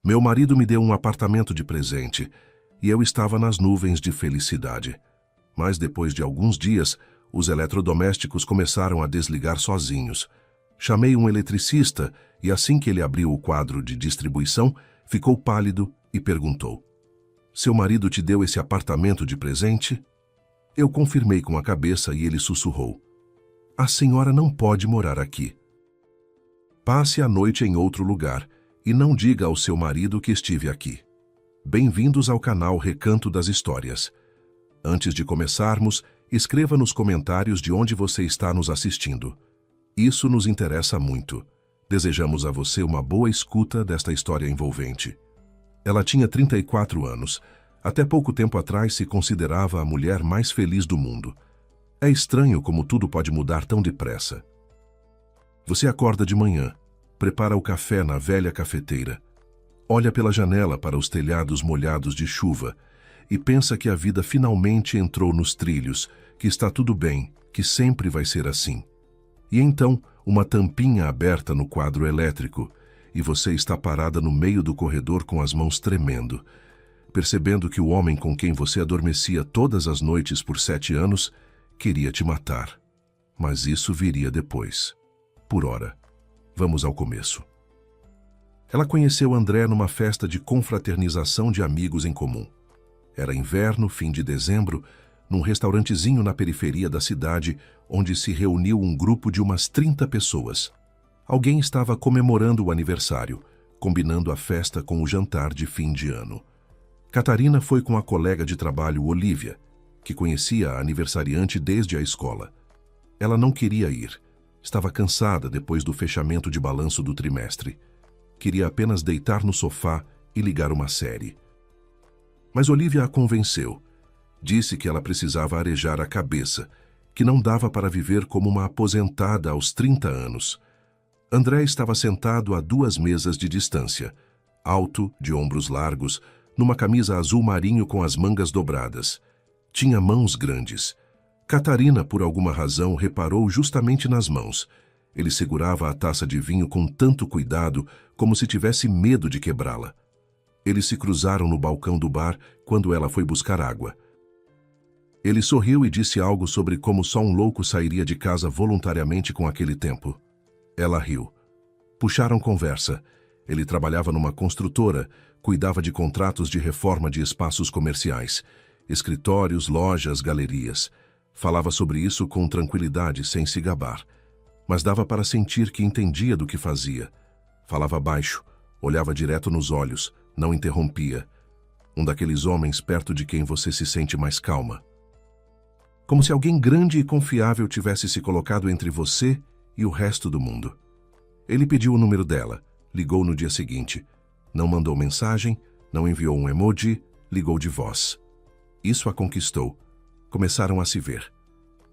Meu marido me deu um apartamento de presente e eu estava nas nuvens de felicidade. Mas depois de alguns dias, os eletrodomésticos começaram a desligar sozinhos. Chamei um eletricista e assim que ele abriu o quadro de distribuição, ficou pálido e perguntou: "Seu marido te deu esse apartamento de presente?" Eu confirmei com a cabeça e ele sussurrou: "A senhora não pode morar aqui. Passe a noite em outro lugar e não diga ao seu marido que estive aqui." Bem-vindos ao canal Recanto das Histórias. Antes de começarmos, escreva nos comentários de onde você está nos assistindo. Isso nos interessa muito. Desejamos a você uma boa escuta desta história envolvente. Ela tinha 34 anos. Até pouco tempo atrás se considerava a mulher mais feliz do mundo. É estranho como tudo pode mudar tão depressa. Você acorda de manhã, prepara o café na velha cafeteira, olha pela janela para os telhados molhados de chuva e pensa que a vida finalmente entrou nos trilhos, que está tudo bem, que sempre vai ser assim. E então, uma tampinha aberta no quadro elétrico e você está parada no meio do corredor com as mãos tremendo, percebendo que o homem com quem você adormecia todas as noites por 7 anos queria te matar. Mas isso viria depois. Por ora, vamos ao começo. Ela conheceu André numa festa de confraternização de amigos em comum. Era inverno, fim de dezembro, num restaurantezinho na periferia da cidade, onde se reuniu um grupo de umas 30 pessoas. Alguém estava comemorando o aniversário, combinando a festa com o jantar de fim de ano. Catarina foi com a colega de trabalho Olívia, que conhecia a aniversariante desde a escola. Ela não queria ir. Estava cansada depois do fechamento de balanço do trimestre. Queria apenas deitar no sofá e ligar uma série. Mas Olívia a convenceu. Disse que ela precisava arejar a cabeça, que não dava para viver como uma aposentada aos 30 anos. André estava sentado a 2 mesas de distância, alto, de ombros largos, numa camisa azul marinho com as mangas dobradas. Tinha mãos grandes. Catarina, por alguma razão, reparou justamente nas mãos. Ele segurava a taça de vinho com tanto cuidado, como se tivesse medo de quebrá-la. Eles se cruzaram no balcão do bar quando ela foi buscar água. Ele sorriu e disse algo sobre como só um louco sairia de casa voluntariamente com aquele tempo. Ela riu. Puxaram conversa. Ele trabalhava numa construtora, cuidava de contratos de reforma de espaços comerciais, escritórios, lojas, galerias. Falava sobre isso com tranquilidade, sem se gabar. Mas dava para sentir que entendia do que fazia. Falava baixo, olhava direto nos olhos, não interrompia. Um daqueles homens perto de quem você se sente mais calma. Como se alguém grande e confiável tivesse se colocado entre você e o resto do mundo. Ele pediu o número dela, ligou no dia seguinte. Não mandou mensagem, não enviou um emoji, ligou de voz. Isso a conquistou. Começaram a se ver.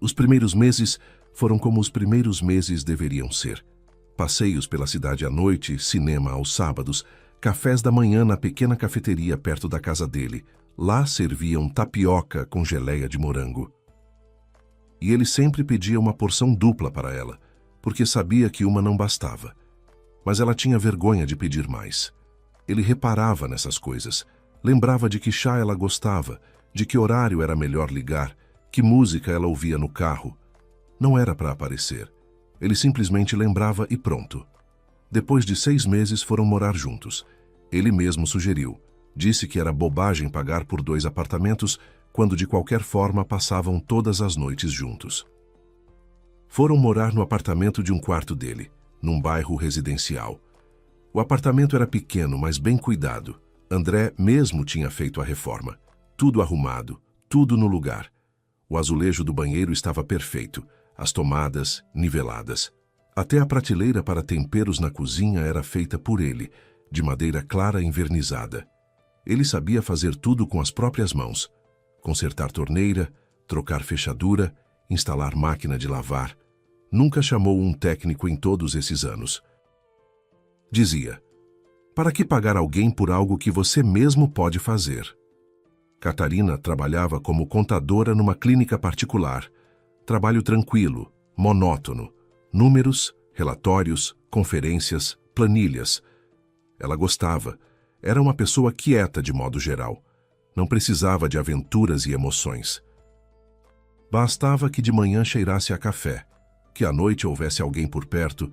Os primeiros meses foram como os primeiros meses deveriam ser. Passeios pela cidade à noite, cinema aos sábados, cafés da manhã na pequena cafeteria perto da casa dele. Lá serviam tapioca com geleia de morango. E ele sempre pedia uma porção dupla para ela, porque sabia que uma não bastava. Mas ela tinha vergonha de pedir mais. Ele reparava nessas coisas, lembrava de que chá ela gostava, de que horário era melhor ligar, que música ela ouvia no carro. Não era para aparecer. Ele simplesmente lembrava e pronto. Depois de 6 meses foram morar juntos. Ele mesmo sugeriu. Disse que era bobagem pagar por 2 apartamentos quando de qualquer forma passavam todas as noites juntos. Foram morar no apartamento de um quarto dele, num bairro residencial. O apartamento era pequeno, mas bem cuidado. André mesmo tinha feito a reforma. Tudo arrumado, tudo no lugar. O azulejo do banheiro estava perfeito, as tomadas niveladas. Até a prateleira para temperos na cozinha era feita por ele, de madeira clara envernizada. Ele sabia fazer tudo com as próprias mãos. Consertar torneira, trocar fechadura, instalar máquina de lavar. Nunca chamou um técnico em todos esses anos. Dizia: "Para que pagar alguém por algo que você mesmo pode fazer?" Catarina trabalhava como contadora numa clínica particular. Trabalho tranquilo, monótono. Números, relatórios, conferências, planilhas. Ela gostava. Era uma pessoa quieta de modo geral. Não precisava de aventuras e emoções. Bastava que de manhã cheirasse a café, que à noite houvesse alguém por perto,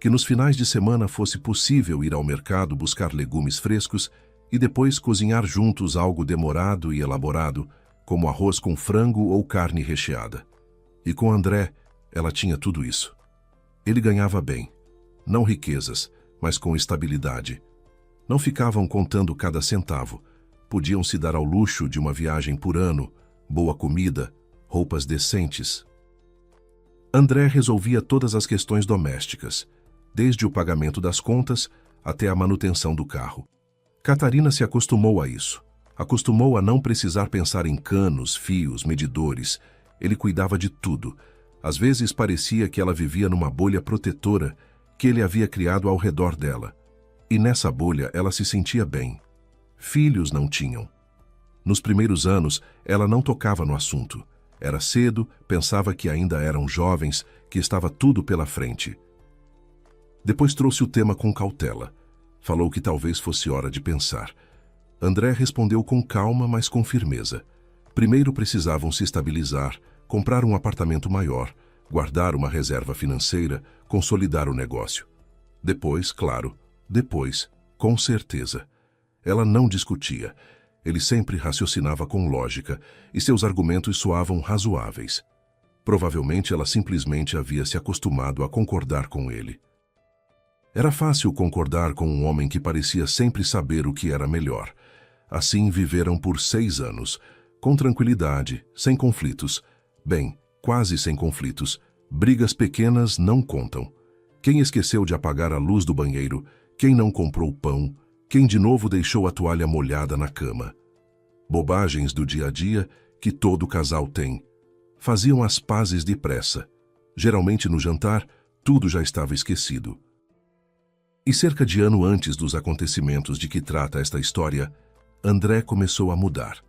que nos finais de semana fosse possível ir ao mercado buscar legumes frescos e depois cozinhar juntos algo demorado e elaborado, como arroz com frango ou carne recheada. E com André, ela tinha tudo isso. Ele ganhava bem, não riquezas, mas com estabilidade. Não ficavam contando cada centavo, podiam se dar ao luxo de uma viagem por ano, boa comida, roupas decentes. André resolvia todas as questões domésticas, desde o pagamento das contas até a manutenção do carro. Catarina se acostumou a isso. Acostumou a não precisar pensar em canos, fios, medidores. Ele cuidava de tudo. Às vezes parecia que ela vivia numa bolha protetora que ele havia criado ao redor dela. E nessa bolha ela se sentia bem. Filhos não tinham. Nos primeiros anos, ela não tocava no assunto. Era cedo, pensava que ainda eram jovens, que estava tudo pela frente. Depois trouxe o tema com cautela. Falou que talvez fosse hora de pensar. André respondeu com calma, mas com firmeza. Primeiro precisavam se estabilizar, comprar um apartamento maior, guardar uma reserva financeira, consolidar o negócio. Depois, claro, depois, com certeza. Ela não discutia. Ele sempre raciocinava com lógica e seus argumentos soavam razoáveis. Provavelmente ela simplesmente havia se acostumado a concordar com ele. Era fácil concordar com um homem que parecia sempre saber o que era melhor. Assim viveram por 6 anos, com tranquilidade, sem conflitos. Bem, quase sem conflitos. Brigas pequenas não contam. Quem esqueceu de apagar a luz do banheiro, quem não comprou pão, quem de novo deixou a toalha molhada na cama. Bobagens do dia a dia que todo casal tem. Faziam as pazes depressa. Geralmente no jantar, tudo já estava esquecido. E cerca de ano antes dos acontecimentos de que trata esta história, André começou a mudar.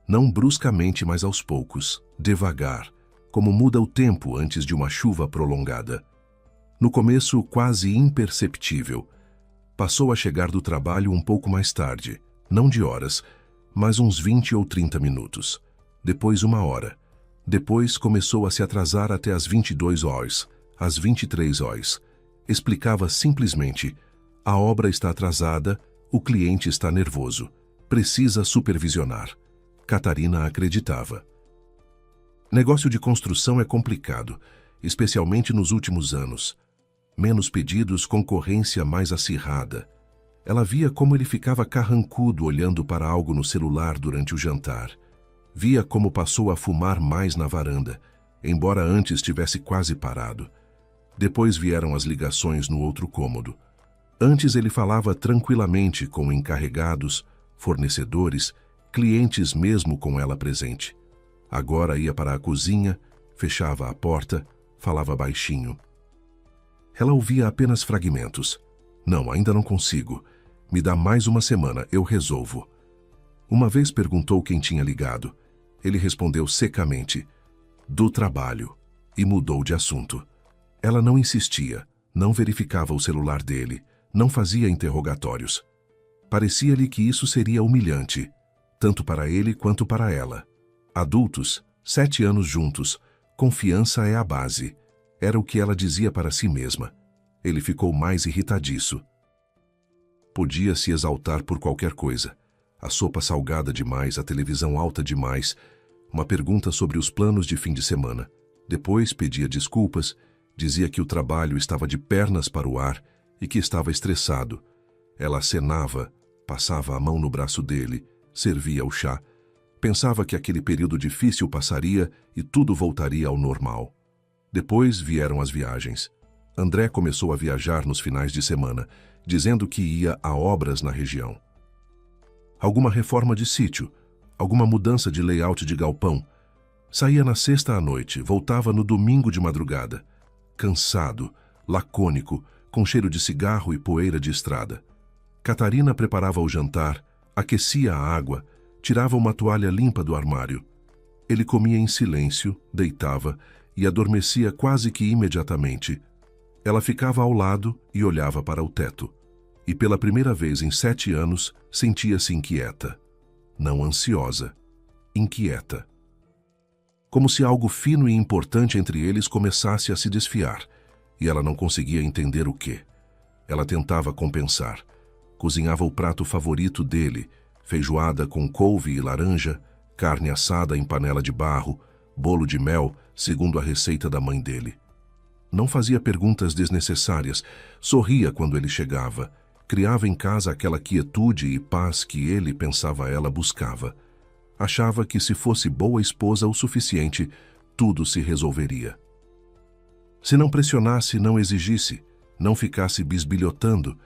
Não bruscamente, mas aos poucos, devagar, como muda o tempo antes de uma chuva prolongada. No começo, quase imperceptível. Passou a chegar do trabalho um pouco mais tarde, não de horas, mas uns 20 ou 30 minutos. Depois 1 hora. Depois começou a se atrasar até às 22 horas, às 23 horas. Explicava simplesmente: a obra está atrasada, o cliente está nervoso, precisa supervisionar. Catarina acreditava. Negócio de construção é complicado, especialmente nos últimos anos. Menos pedidos, concorrência mais acirrada. Ela via como ele ficava carrancudo olhando para algo no celular durante o jantar. Via como passou a fumar mais na varanda, embora antes tivesse quase parado. Depois vieram as ligações no outro cômodo. Antes ele falava tranquilamente com encarregados, fornecedores, clientes mesmo com ela presente. Agora ia para a cozinha, fechava a porta, falava baixinho. Ela ouvia apenas fragmentos. Não, ainda não consigo. Me dá mais 1 semana, eu resolvo. Uma vez perguntou quem tinha ligado. Ele respondeu secamente: do trabalho, e mudou de assunto. Ela não insistia, não verificava o celular dele, não fazia interrogatórios. Parecia-lhe que isso seria humilhante, tanto para ele quanto para ela. Adultos, 7 anos juntos, confiança é a base. Era o que ela dizia para si mesma. Ele ficou mais irritadiço. Podia se exaltar por qualquer coisa. A sopa salgada demais, a televisão alta demais, uma pergunta sobre os planos de fim de semana. Depois pedia desculpas, dizia que o trabalho estava de pernas para o ar e que estava estressado. Ela acenava, passava a mão no braço dele, servia o chá. Pensava que aquele período difícil passaria e tudo voltaria ao normal. Depois vieram as viagens. André começou a viajar nos finais de semana, dizendo que ia a obras na região. Alguma reforma de sítio, alguma mudança de layout de galpão. Saía na sexta à noite, voltava no domingo de madrugada. Cansado, lacônico, com cheiro de cigarro e poeira de estrada. Catarina preparava o jantar, aquecia a água, tirava uma toalha limpa do armário. Ele comia em silêncio, deitava e adormecia quase que imediatamente. Ela ficava ao lado e olhava para o teto. e pela primeira vez em 7 anos sentia-se inquieta. Não ansiosa, inquieta. Como se algo fino e importante entre eles começasse a se desfiar, e ela não conseguia entender o quê. Ela tentava compensar. Cozinhava o prato favorito dele, feijoada com couve e laranja, carne assada em panela de barro, bolo de mel, segundo a receita da mãe dele. Não fazia perguntas desnecessárias, sorria quando ele chegava, criava em casa aquela quietude e paz que ele, pensava ela, buscava. Achava que se fosse boa esposa o suficiente, tudo se resolveria. Se não pressionasse, não exigisse, não ficasse bisbilhotando,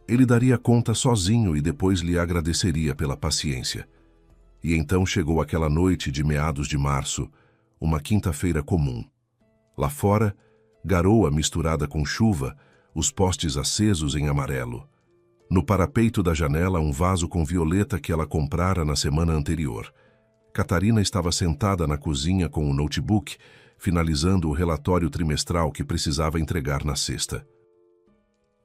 ele daria conta sozinho e depois lhe agradeceria pela paciência. E então chegou aquela noite de meados de março, uma quinta-feira comum. Lá fora, garoa misturada com chuva, os postes acesos em amarelo. No parapeito da janela, um vaso com violeta que ela comprara na semana anterior. Catarina estava sentada na cozinha com o notebook, finalizando o relatório trimestral que precisava entregar na sexta.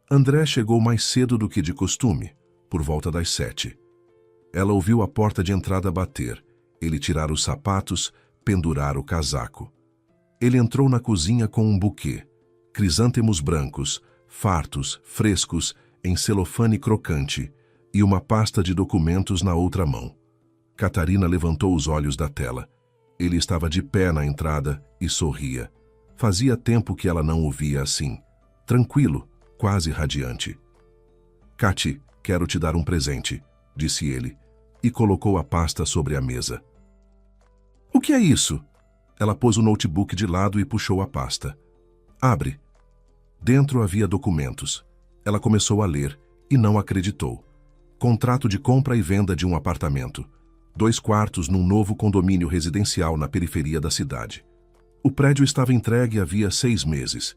André chegou mais cedo do que de costume, por volta das 7. Ela ouviu a porta de entrada bater, ele tirar os sapatos, pendurar o casaco. Ele entrou na cozinha com um buquê, crisântemos brancos, fartos, frescos, em celofane crocante, e uma pasta de documentos na outra mão. Catarina levantou os olhos da tela. Ele estava de pé na entrada e sorria. Fazia tempo que ela não o via assim, tranquilo, quase radiante. "Cati, quero te dar um presente", disse ele, e colocou a pasta sobre a mesa. "O que é isso?" Ela pôs o notebook de lado e puxou a pasta. "Abre." Dentro havia documentos. Ela começou a ler e não acreditou. Contrato de compra e venda de um apartamento. 2 quartos num novo condomínio residencial na periferia da cidade. O prédio estava entregue havia 6 meses.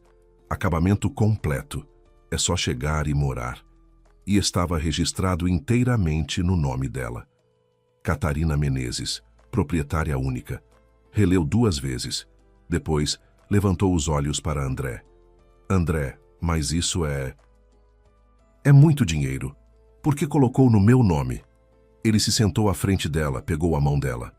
Acabamento completo. É só chegar e morar. E estava registrado inteiramente no nome dela. Catarina Menezes, proprietária única. Releu 2 vezes. Depois, levantou os olhos para André. "André, mas isso é muito dinheiro. Por que colocou no meu nome?" Ele se sentou à frente dela, pegou a mão dela.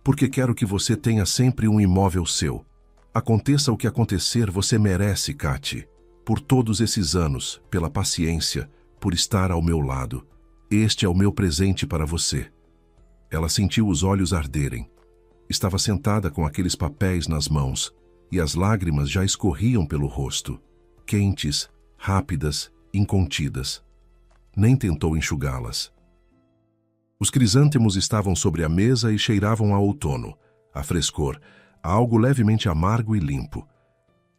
"Porque quero que você tenha sempre um imóvel seu. Aconteça o que acontecer, você merece, Cati. Por todos esses anos, pela paciência, por estar ao meu lado. Este é o meu presente para você." Ela sentiu os olhos arderem. Estava sentada com aqueles papéis nas mãos, e as lágrimas já escorriam pelo rosto, quentes, rápidas, incontidas. Nem tentou enxugá-las. Os crisântemos estavam sobre a mesa e cheiravam a outono, a frescor, a algo levemente amargo e limpo.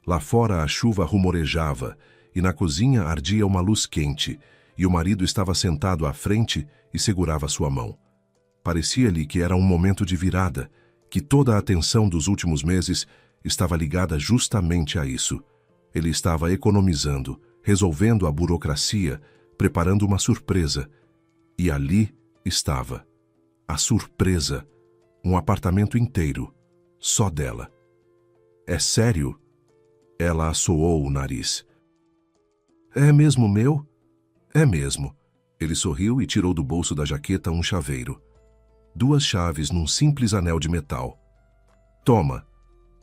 Lá fora a chuva rumorejava, e na cozinha ardia uma luz quente, e o marido estava sentado à frente e segurava sua mão. Parecia-lhe que era um momento de virada, que toda a atenção dos últimos meses estava ligada justamente a isso. Ele estava economizando, resolvendo a burocracia, preparando uma surpresa. E ali estava. A surpresa. Um apartamento inteiro. Só dela. "É sério?" Ela assoou o nariz. "É mesmo meu?" "É mesmo." Ele sorriu e tirou do bolso da jaqueta um chaveiro. 2 chaves num simples anel de metal. "Toma.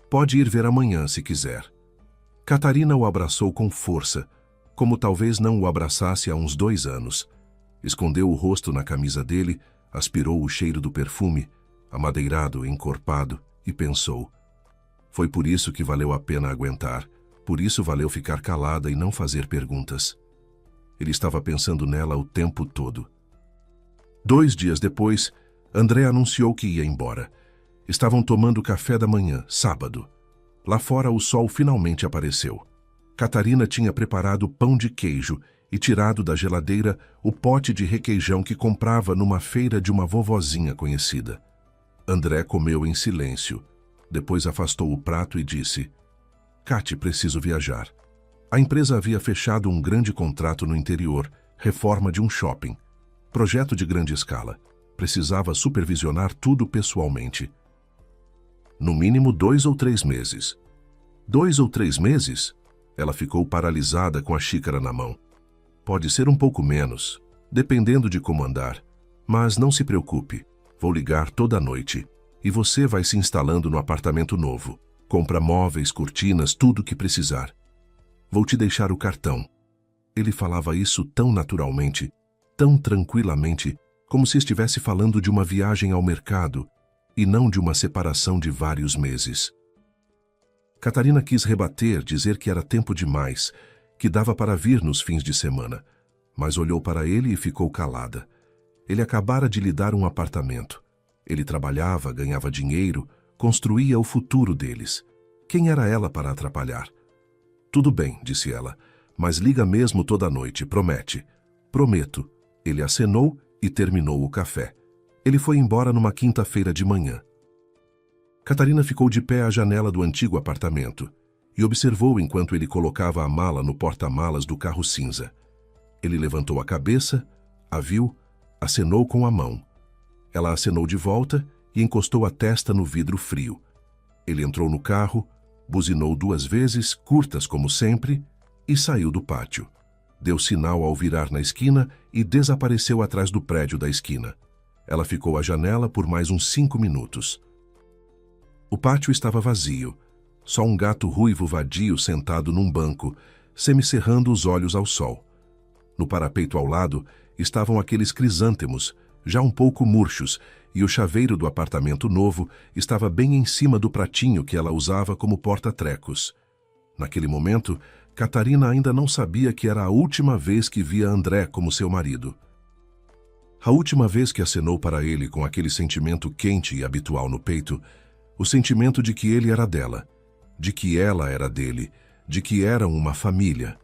Pode ir ver amanhã se quiser." Catarina o abraçou com força, como talvez não o abraçasse há uns 2 anos. Escondeu o rosto na camisa dele, aspirou o cheiro do perfume, amadeirado, encorpado, e pensou: foi por isso que valeu a pena aguentar, por isso valeu ficar calada e não fazer perguntas. Ele estava pensando nela o tempo todo. 2 dias depois, André anunciou que ia embora. Estavam tomando café da manhã, sábado. Lá fora o sol finalmente apareceu. Catarina tinha preparado pão de queijo e tirado da geladeira o pote de requeijão que comprava numa feira de uma vovozinha conhecida. André comeu em silêncio. Depois afastou o prato e disse: "Cati, preciso viajar." A empresa havia fechado um grande contrato no interior, reforma de um shopping. Projeto de grande escala. Precisava supervisionar tudo pessoalmente. No mínimo 2 ou 3 meses. 2 ou 3 meses? Ela ficou paralisada com a xícara na mão. Pode ser um pouco menos, dependendo de como andar. Mas não se preocupe, vou ligar toda noite e você vai se instalando no apartamento novo. Compra móveis, cortinas, tudo o que precisar. Vou te deixar o cartão. Ele falava isso tão naturalmente, tão tranquilamente, como se estivesse falando de uma viagem ao mercado e não de uma separação de vários meses. Catarina quis rebater, dizer que era tempo demais, que dava para vir nos fins de semana, mas olhou para ele e ficou calada. Ele acabara de lhe dar um apartamento. Ele trabalhava, ganhava dinheiro, construía o futuro deles. Quem era ela para atrapalhar? Tudo bem, disse ela, mas liga mesmo toda noite, promete. Prometo. Ele acenou e terminou o café. Ele foi embora numa quinta-feira de manhã. Catarina ficou de pé à janela do antigo apartamento e observou enquanto ele colocava a mala no porta-malas do carro cinza. Ele levantou a cabeça, a viu, acenou com a mão. Ela acenou de volta e encostou a testa no vidro frio. Ele entrou no carro, buzinou 2 vezes, curtas como sempre, e saiu do pátio. Deu sinal ao virar na esquina e desapareceu atrás do prédio da esquina. Ela ficou à janela por mais uns 5 minutos. O pátio estava vazio. Só um gato ruivo vadio sentado num banco, semicerrando os olhos ao sol. No parapeito ao lado estavam aqueles crisântemos, já um pouco murchos, e o chaveiro do apartamento novo estava bem em cima do pratinho que ela usava como porta-trecos. Naquele momento, Catarina ainda não sabia que era a última vez que via André como seu marido. A última vez que acenou para ele com aquele sentimento quente e habitual no peito, o sentimento de que ele era dela, de que ela era dele, de que eram uma família.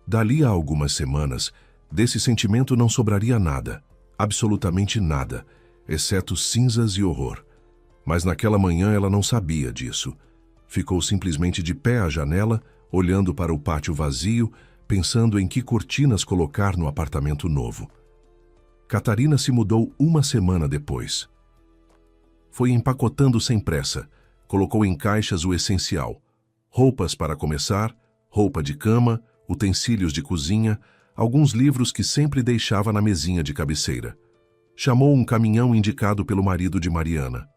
Dali a algumas semanas, desse sentimento não sobraria nada, absolutamente nada, exceto cinzas e horror. Mas naquela manhã ela não sabia disso. Ficou simplesmente de pé à janela, olhando para o pátio vazio, pensando em que cortinas colocar no apartamento novo. Catarina se mudou 1 semana depois. Foi empacotando sem pressa, colocou em caixas o essencial: roupas para começar, roupa de cama, utensílios de cozinha, alguns livros que sempre deixava na mesinha de cabeceira. Chamou um caminhão indicado pelo marido de Mariana.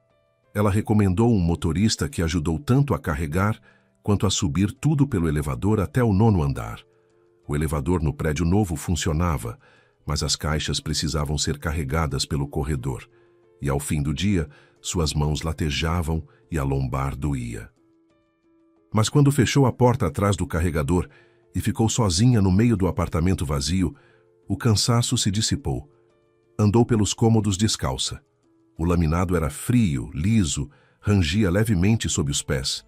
Ela recomendou um motorista que ajudou tanto a carregar quanto a subir tudo pelo elevador até o 9º andar. O elevador no prédio novo funcionava, mas as caixas precisavam ser carregadas pelo corredor, e ao fim do dia, suas mãos latejavam e a lombar doía. Mas quando fechou a porta atrás do carregador e ficou sozinha no meio do apartamento vazio, o cansaço se dissipou. Andou pelos cômodos descalça. O laminado era frio, liso, rangia levemente sob os pés.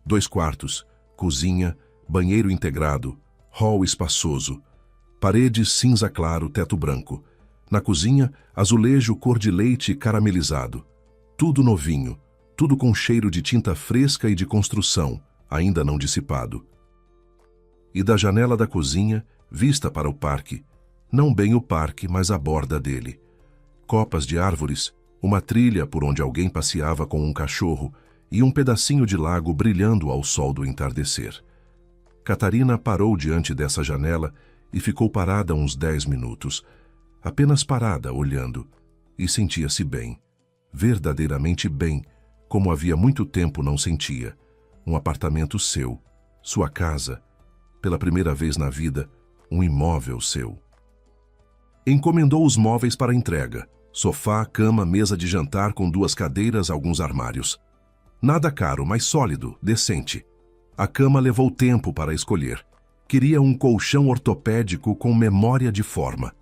2 quartos, cozinha, banheiro integrado, hall espaçoso, paredes cinza claro, teto branco. Na cozinha, azulejo cor de leite caramelizado. Tudo novinho, tudo com cheiro de tinta fresca e de construção, ainda não dissipado. E da janela da cozinha, vista para o parque, não bem o parque, mas a borda dele. Copas de árvores, uma trilha por onde alguém passeava com um cachorro e um pedacinho de lago brilhando ao sol do entardecer. Catarina parou diante dessa janela e ficou parada uns 10 minutos, apenas parada, olhando, e sentia-se bem, verdadeiramente bem, como havia muito tempo não sentia. Um apartamento seu, sua casa, pela primeira vez na vida, um imóvel seu. Encomendou os móveis para entrega: sofá, cama, mesa de jantar com 2 cadeiras, alguns armários. Nada caro, mas sólido, decente. A cama levou tempo para escolher. Queria um colchão ortopédico com memória de forma.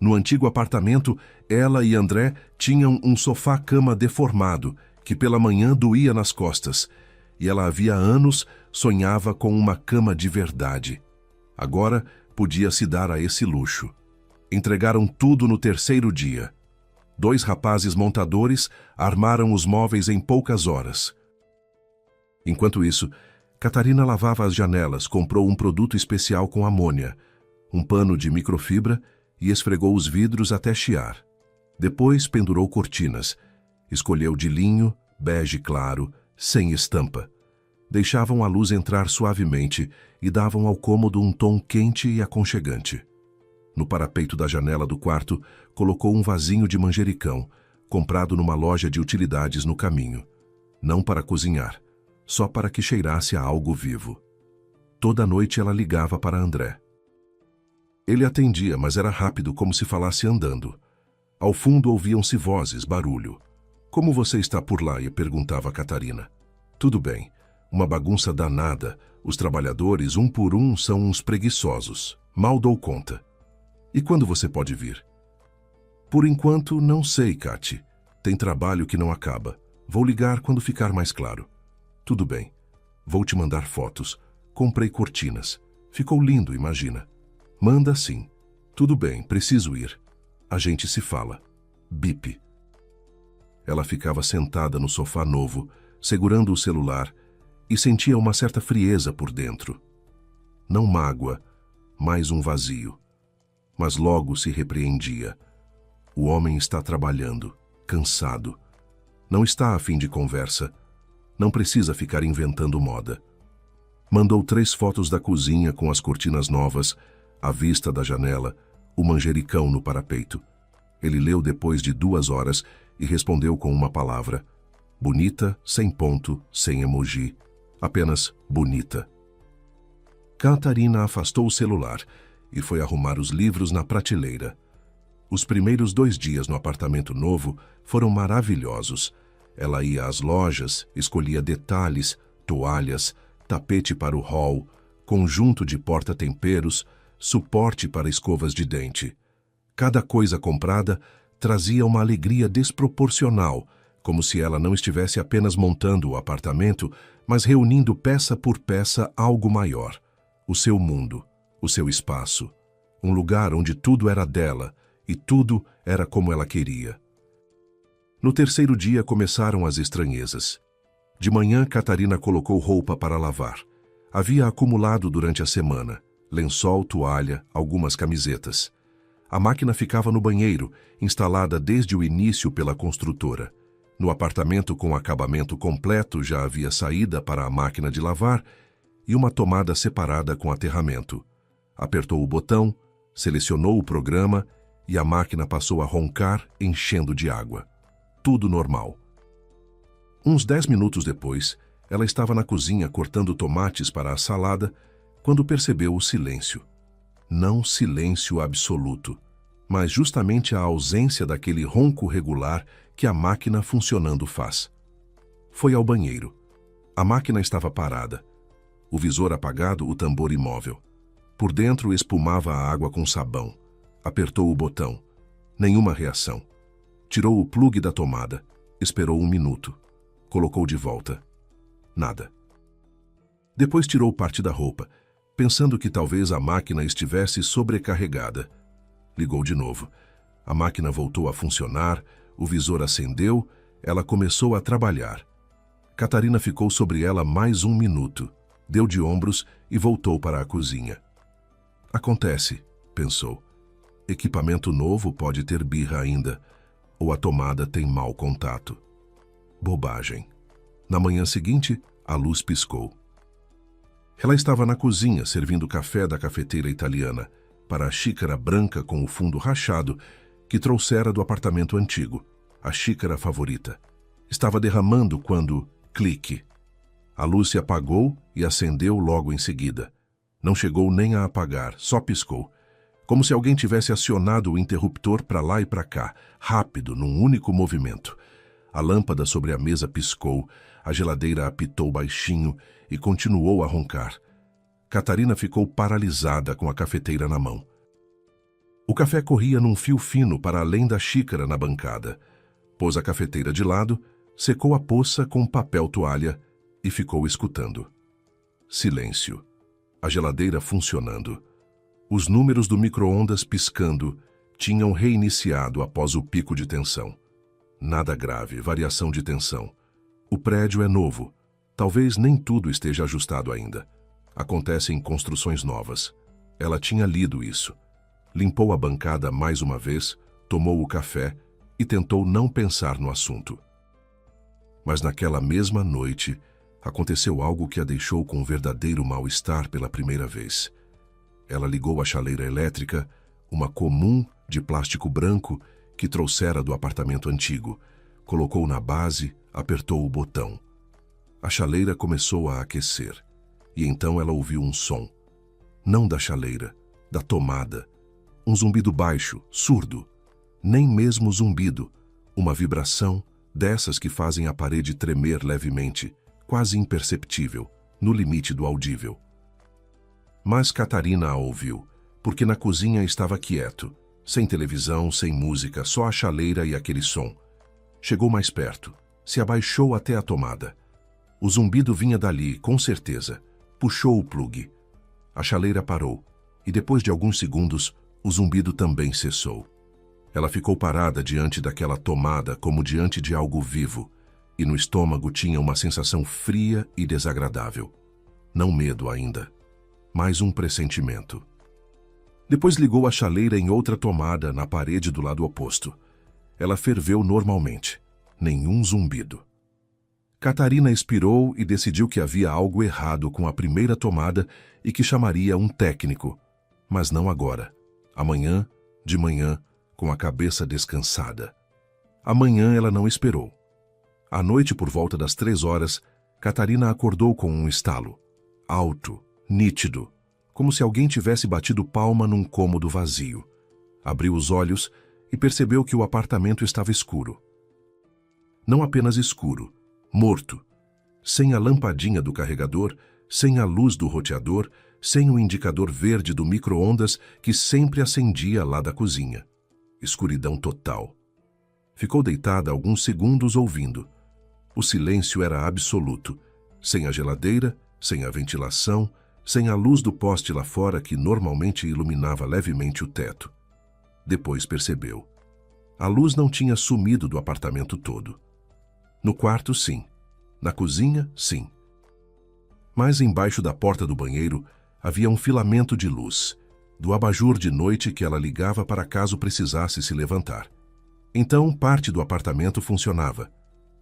No antigo apartamento, ela e André tinham um sofá-cama deformado, que pela manhã doía nas costas, e ela havia anos sonhava com uma cama de verdade. Agora podia se dar a esse luxo. Entregaram tudo no 3º dia. 2 rapazes montadores armaram os móveis em poucas horas. Enquanto isso, Catarina lavava as janelas, comprou um produto especial com amônia, um pano de microfibra e esfregou os vidros até chiar. Depois pendurou cortinas. Escolheu de linho, bege claro, sem estampa. Deixavam a luz entrar suavemente e davam ao cômodo um tom quente e aconchegante. No parapeito da janela do quarto, colocou um vasinho de manjericão, comprado numa loja de utilidades no caminho. Não para cozinhar, só para que cheirasse a algo vivo. Toda noite ela ligava para André. Ele atendia, mas era rápido, como se falasse andando. Ao fundo ouviam-se vozes, barulho. Como você está por lá? Perguntava Catarina. Tudo bem. Uma bagunça danada. Os trabalhadores, um por um, são uns preguiçosos. Mal dou conta. E quando você pode vir? Por enquanto, não sei, Cati. Tem trabalho que não acaba. Vou ligar quando ficar mais claro. Tudo bem. Vou te mandar fotos. Comprei cortinas. Ficou lindo, imagina. Manda sim. Tudo bem, preciso ir. A gente se fala. Bip. Ela ficava sentada no sofá novo, segurando o celular, e sentia uma certa frieza por dentro. Não mágoa, mais um vazio. Mas logo se repreendia. O homem está trabalhando, cansado. Não está a fim de conversa. Não precisa ficar inventando moda. Mandou 3 fotos da cozinha com as cortinas novas, a vista da janela, o manjericão no parapeito. Ele leu depois de 2 horas e respondeu com uma palavra. Bonita, sem ponto, sem emoji. Apenas bonita. Catarina afastou o celular e foi arrumar os livros na prateleira. Os primeiros 2 dias no apartamento novo foram maravilhosos. Ela ia às lojas, escolhia detalhes, toalhas, tapete para o hall, conjunto de porta-temperos, suporte para escovas de dente. Cada coisa comprada trazia uma alegria desproporcional, como se ela não estivesse apenas montando o apartamento, mas reunindo peça por peça algo maior. O seu mundo, o seu espaço. Um lugar onde tudo era dela e tudo era como ela queria. No 3º dia começaram as estranhezas. De manhã, Catarina colocou roupa para lavar. Havia acumulado durante a semana. Lençol, toalha, algumas camisetas. A máquina ficava no banheiro, instalada desde o início pela construtora. No apartamento com acabamento completo já havia saída para a máquina de lavar e uma tomada separada com aterramento. Apertou o botão, selecionou o programa e a máquina passou a roncar, enchendo de água. Tudo normal. Uns 10 minutos depois, ela estava na cozinha cortando tomates para a salada, quando percebeu o silêncio. Não silêncio absoluto, mas justamente a ausência daquele ronco regular que a máquina funcionando faz. Foi ao banheiro. A máquina estava parada. O visor apagado, o tambor imóvel. Por dentro espumava a água com sabão. Apertou o botão. Nenhuma reação. Tirou o plugue da tomada. Esperou 1 minuto. Colocou de volta. Nada. Depois tirou parte da roupa, pensando que talvez a máquina estivesse sobrecarregada. Ligou de novo. A máquina voltou a funcionar, o visor acendeu, ela começou a trabalhar. Catarina ficou sobre ela mais 1 minuto, deu de ombros e voltou para a cozinha. Acontece, pensou. Equipamento novo pode ter birra ainda, ou a tomada tem mau contato. Bobagem. Na manhã seguinte, a luz piscou. Ela estava na cozinha servindo café da cafeteira italiana, para a xícara branca com o fundo rachado que trouxera do apartamento antigo, a xícara favorita. Estava derramando quando, clique. A luz se apagou e acendeu logo em seguida. Não chegou nem a apagar, só piscou. Como se alguém tivesse acionado o interruptor para lá e para cá, rápido, num único movimento. A lâmpada sobre a mesa piscou, a geladeira apitou baixinho e continuou a roncar. Catarina ficou paralisada com a cafeteira na mão. O café corria num fio fino para além da xícara na bancada. Pôs a cafeteira de lado, secou a poça com papel toalha e ficou escutando. Silêncio. A geladeira funcionando. Os números do micro-ondas piscando tinham reiniciado após o pico de tensão. Nada grave, variação de tensão. O prédio é novo. Talvez nem tudo esteja ajustado ainda. Acontecem construções novas. Ela tinha lido isso. Limpou a bancada mais uma vez, tomou o café e tentou não pensar no assunto. Mas naquela mesma noite, aconteceu algo que a deixou com um verdadeiro mal-estar pela primeira vez. Ela ligou a chaleira elétrica, uma comum de plástico branco que trouxera do apartamento antigo. Colocou na base, apertou o botão. A chaleira começou a aquecer, e então ela ouviu um som. Não da chaleira, da tomada. Um zumbido baixo, surdo. Nem mesmo zumbido, uma vibração dessas que fazem a parede tremer levemente, quase imperceptível, no limite do audível. Mas Catarina a ouviu, porque na cozinha estava quieto, sem televisão, sem música, só a chaleira e aquele som. Chegou mais perto, se abaixou até a tomada. O zumbido vinha dali, com certeza. Puxou o plugue. A chaleira parou, e depois de alguns segundos, o zumbido também cessou. Ela ficou parada diante daquela tomada como diante de algo vivo, e no estômago tinha uma sensação fria e desagradável. Não medo ainda, mas um pressentimento. Depois ligou a chaleira em outra tomada na parede do lado oposto. Ela ferveu normalmente. Nenhum zumbido. Catarina expirou e decidiu que havia algo errado com a primeira tomada e que chamaria um técnico. Mas não agora. Amanhã, de manhã, com a cabeça descansada. Amanhã ela não esperou. À noite, por volta das 3 horas, Catarina acordou com um estalo. Alto, nítido, como se alguém tivesse batido palma num cômodo vazio. Abriu os olhos e percebeu que o apartamento estava escuro. Não apenas escuro, morto. Sem a lampadinha do carregador, sem a luz do roteador, sem o indicador verde do micro-ondas que sempre acendia lá da cozinha. Escuridão total. Ficou deitada alguns segundos ouvindo. O silêncio era absoluto, sem a geladeira, sem a ventilação, sem a luz do poste lá fora que normalmente iluminava levemente o teto. Depois percebeu. A luz não tinha sumido do apartamento todo. No quarto, sim. Na cozinha, sim. Mas embaixo da porta do banheiro havia um filamento de luz, do abajur de noite que ela ligava para caso precisasse se levantar. Então, parte do apartamento funcionava.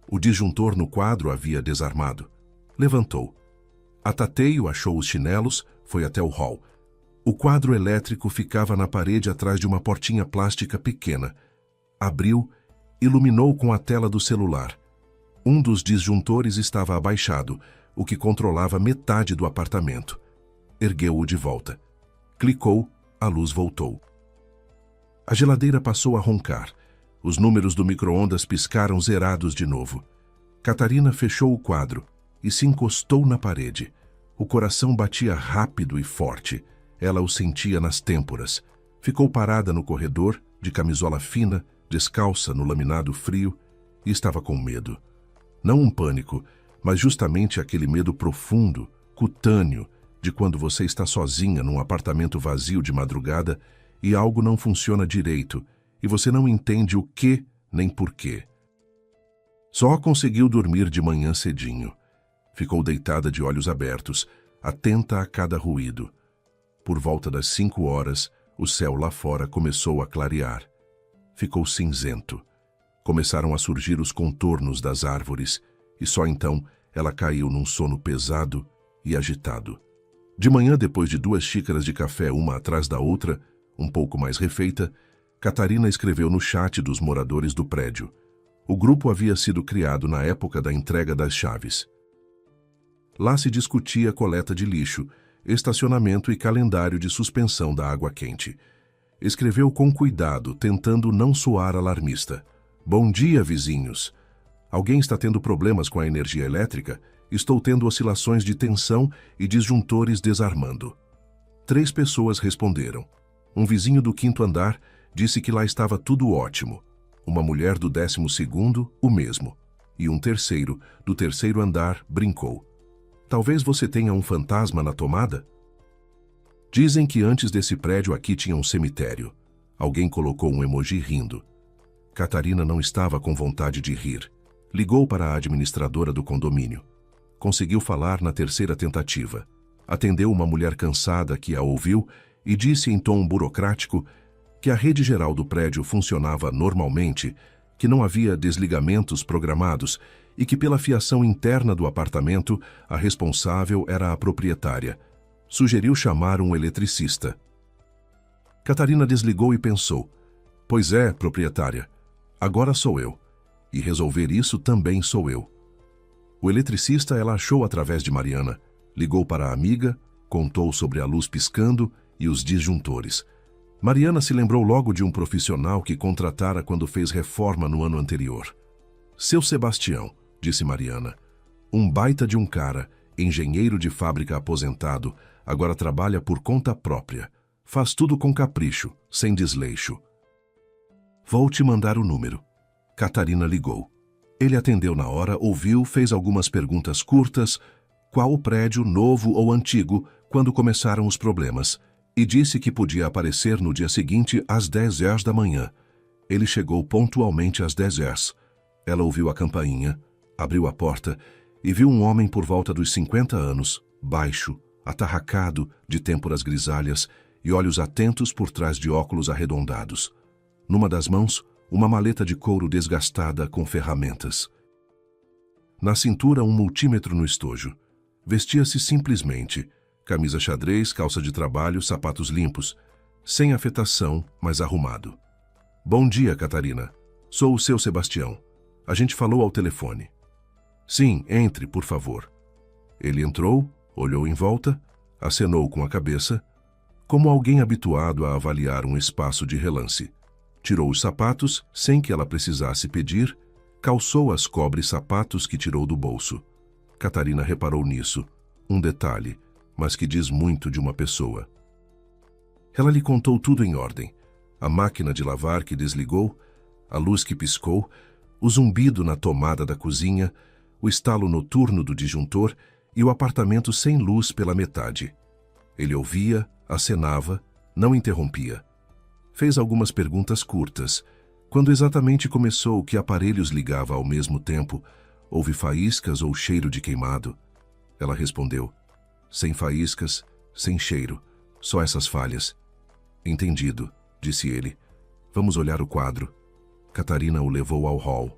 O disjuntor no quadro havia desarmado. Levantou. A tateio achou os chinelos, foi até o hall. O quadro elétrico ficava na parede atrás de uma portinha plástica pequena. Abriu, iluminou com a tela do celular. Um dos disjuntores estava abaixado, o que controlava metade do apartamento. Ergueu-o de volta. Clicou, a luz voltou. A geladeira passou a roncar. Os números do micro-ondas piscaram zerados de novo. Catarina fechou o quadro e se encostou na parede. O coração batia rápido e forte. Ela o sentia nas têmporas. Ficou parada no corredor, de camisola fina, descalça no laminado frio, e estava com medo. Não um pânico, mas justamente aquele medo profundo, cutâneo, de quando você está sozinha num apartamento vazio de madrugada e algo não funciona direito e você não entende o que nem porquê. Só conseguiu dormir de manhã cedinho. Ficou deitada de olhos abertos, atenta a cada ruído. Por volta das 5 horas, o céu lá fora começou a clarear. Ficou cinzento. Começaram a surgir os contornos das árvores e só então ela caiu num sono pesado e agitado. De manhã, depois de 2 xícaras de café uma atrás da outra, um pouco mais refeita, Catarina escreveu no chat dos moradores do prédio. O grupo havia sido criado na época da entrega das chaves. Lá se discutia coleta de lixo, estacionamento e calendário de suspensão da água quente. Escreveu com cuidado, tentando não soar alarmista. Bom dia, vizinhos. Alguém está tendo problemas com a energia elétrica? Estou tendo oscilações de tensão e disjuntores desarmando. 3 pessoas responderam. Um vizinho do 5º andar disse que lá estava tudo ótimo. Uma mulher do 12º, o mesmo. E um terceiro, do 3º andar, brincou. Talvez você tenha um fantasma na tomada? Dizem que antes desse prédio aqui tinha um cemitério. Alguém colocou um emoji rindo. Catarina não estava com vontade de rir. Ligou para a administradora do condomínio. Conseguiu falar na 3ª tentativa. Atendeu uma mulher cansada que a ouviu e disse em tom burocrático que a rede geral do prédio funcionava normalmente, que não havia desligamentos programados e que pela fiação interna do apartamento a responsável era a proprietária. Sugeriu chamar um eletricista. Catarina desligou e pensou: pois é, proprietária, agora sou eu. E resolver isso também sou eu. O eletricista ela achou através de Mariana, ligou para a amiga, contou sobre a luz piscando e os disjuntores. Mariana se lembrou logo de um profissional que contratara quando fez reforma no ano anterior. Seu Sebastião, disse Mariana, um baita de um cara, engenheiro de fábrica aposentado, agora trabalha por conta própria. Faz tudo com capricho, sem desleixo. Vou te mandar o número. Catarina ligou. Ele atendeu na hora, ouviu, fez algumas perguntas curtas, qual o prédio, novo ou antigo, quando começaram os problemas, e disse que podia aparecer no dia seguinte às 10 horas da manhã. Ele chegou pontualmente às 10 horas. Ela ouviu a campainha, abriu a porta e viu um homem por volta dos 50 anos, baixo, atarracado, de têmporas grisalhas e olhos atentos por trás de óculos arredondados. Numa das mãos, uma maleta de couro desgastada com ferramentas. Na cintura, um multímetro no estojo. Vestia-se simplesmente, camisa xadrez, calça de trabalho, sapatos limpos, sem afetação, mas arrumado. Bom dia, Catarina. Sou o seu Sebastião. A gente falou ao telefone. Sim, entre, por favor. Ele entrou, olhou em volta, acenou com a cabeça, como alguém habituado a avaliar um espaço de relance. Tirou os sapatos, sem que ela precisasse pedir, calçou as cobre-sapatos que tirou do bolso. Catarina reparou nisso, um detalhe, mas que diz muito de uma pessoa. Ela lhe contou tudo em ordem. A máquina de lavar que desligou, a luz que piscou, o zumbido na tomada da cozinha, o estalo noturno do disjuntor e o apartamento sem luz pela metade. Ele ouvia, acenava, não interrompia. Fez algumas perguntas curtas. Quando exatamente começou, que aparelhos ligava ao mesmo tempo? Houve faíscas ou cheiro de queimado? Ela respondeu: sem faíscas, sem cheiro, só essas falhas. Entendido, disse ele. Vamos olhar o quadro. Catarina o levou ao hall.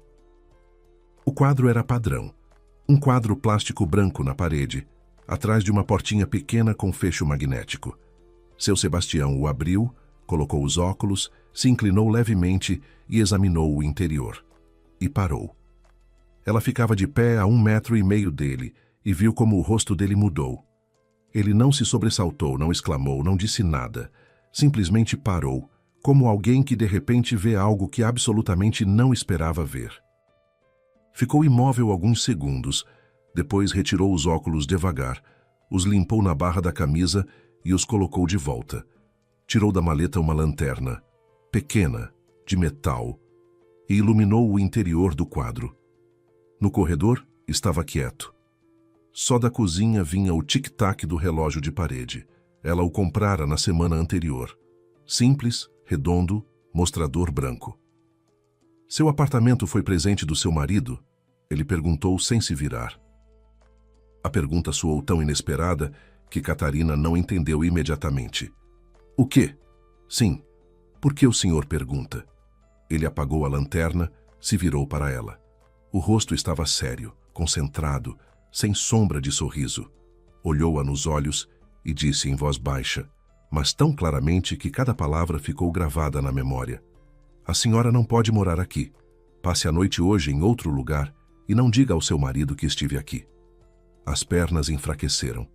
O quadro era padrão. Um quadro plástico branco na parede, atrás de uma portinha pequena com fecho magnético. Seu Sebastião o abriu, colocou os óculos, se inclinou levemente e examinou o interior. E parou. Ela ficava de pé a 1,5 metros dele e viu como o rosto dele mudou. Ele não se sobressaltou, não exclamou, não disse nada. Simplesmente parou, como alguém que de repente vê algo que absolutamente não esperava ver. Ficou imóvel alguns segundos, depois retirou os óculos devagar, os limpou na barra da camisa e os colocou de volta. Tirou da maleta uma lanterna, pequena, de metal, e iluminou o interior do quadro. No corredor, estava quieto. Só da cozinha vinha o tic-tac do relógio de parede. Ela o comprara na semana anterior. Simples, redondo, mostrador branco. Seu apartamento foi presente do seu marido? Ele perguntou sem se virar. A pergunta soou tão inesperada que Catarina não entendeu imediatamente. O quê? Sim. Por que o senhor pergunta? Ele apagou a lanterna, se virou para ela. O rosto estava sério, concentrado, sem sombra de sorriso. Olhou-a nos olhos e disse em voz baixa, mas tão claramente que cada palavra ficou gravada na memória. A senhora não pode morar aqui. Passe a noite hoje em outro lugar e não diga ao seu marido que estive aqui. As pernas enfraqueceram.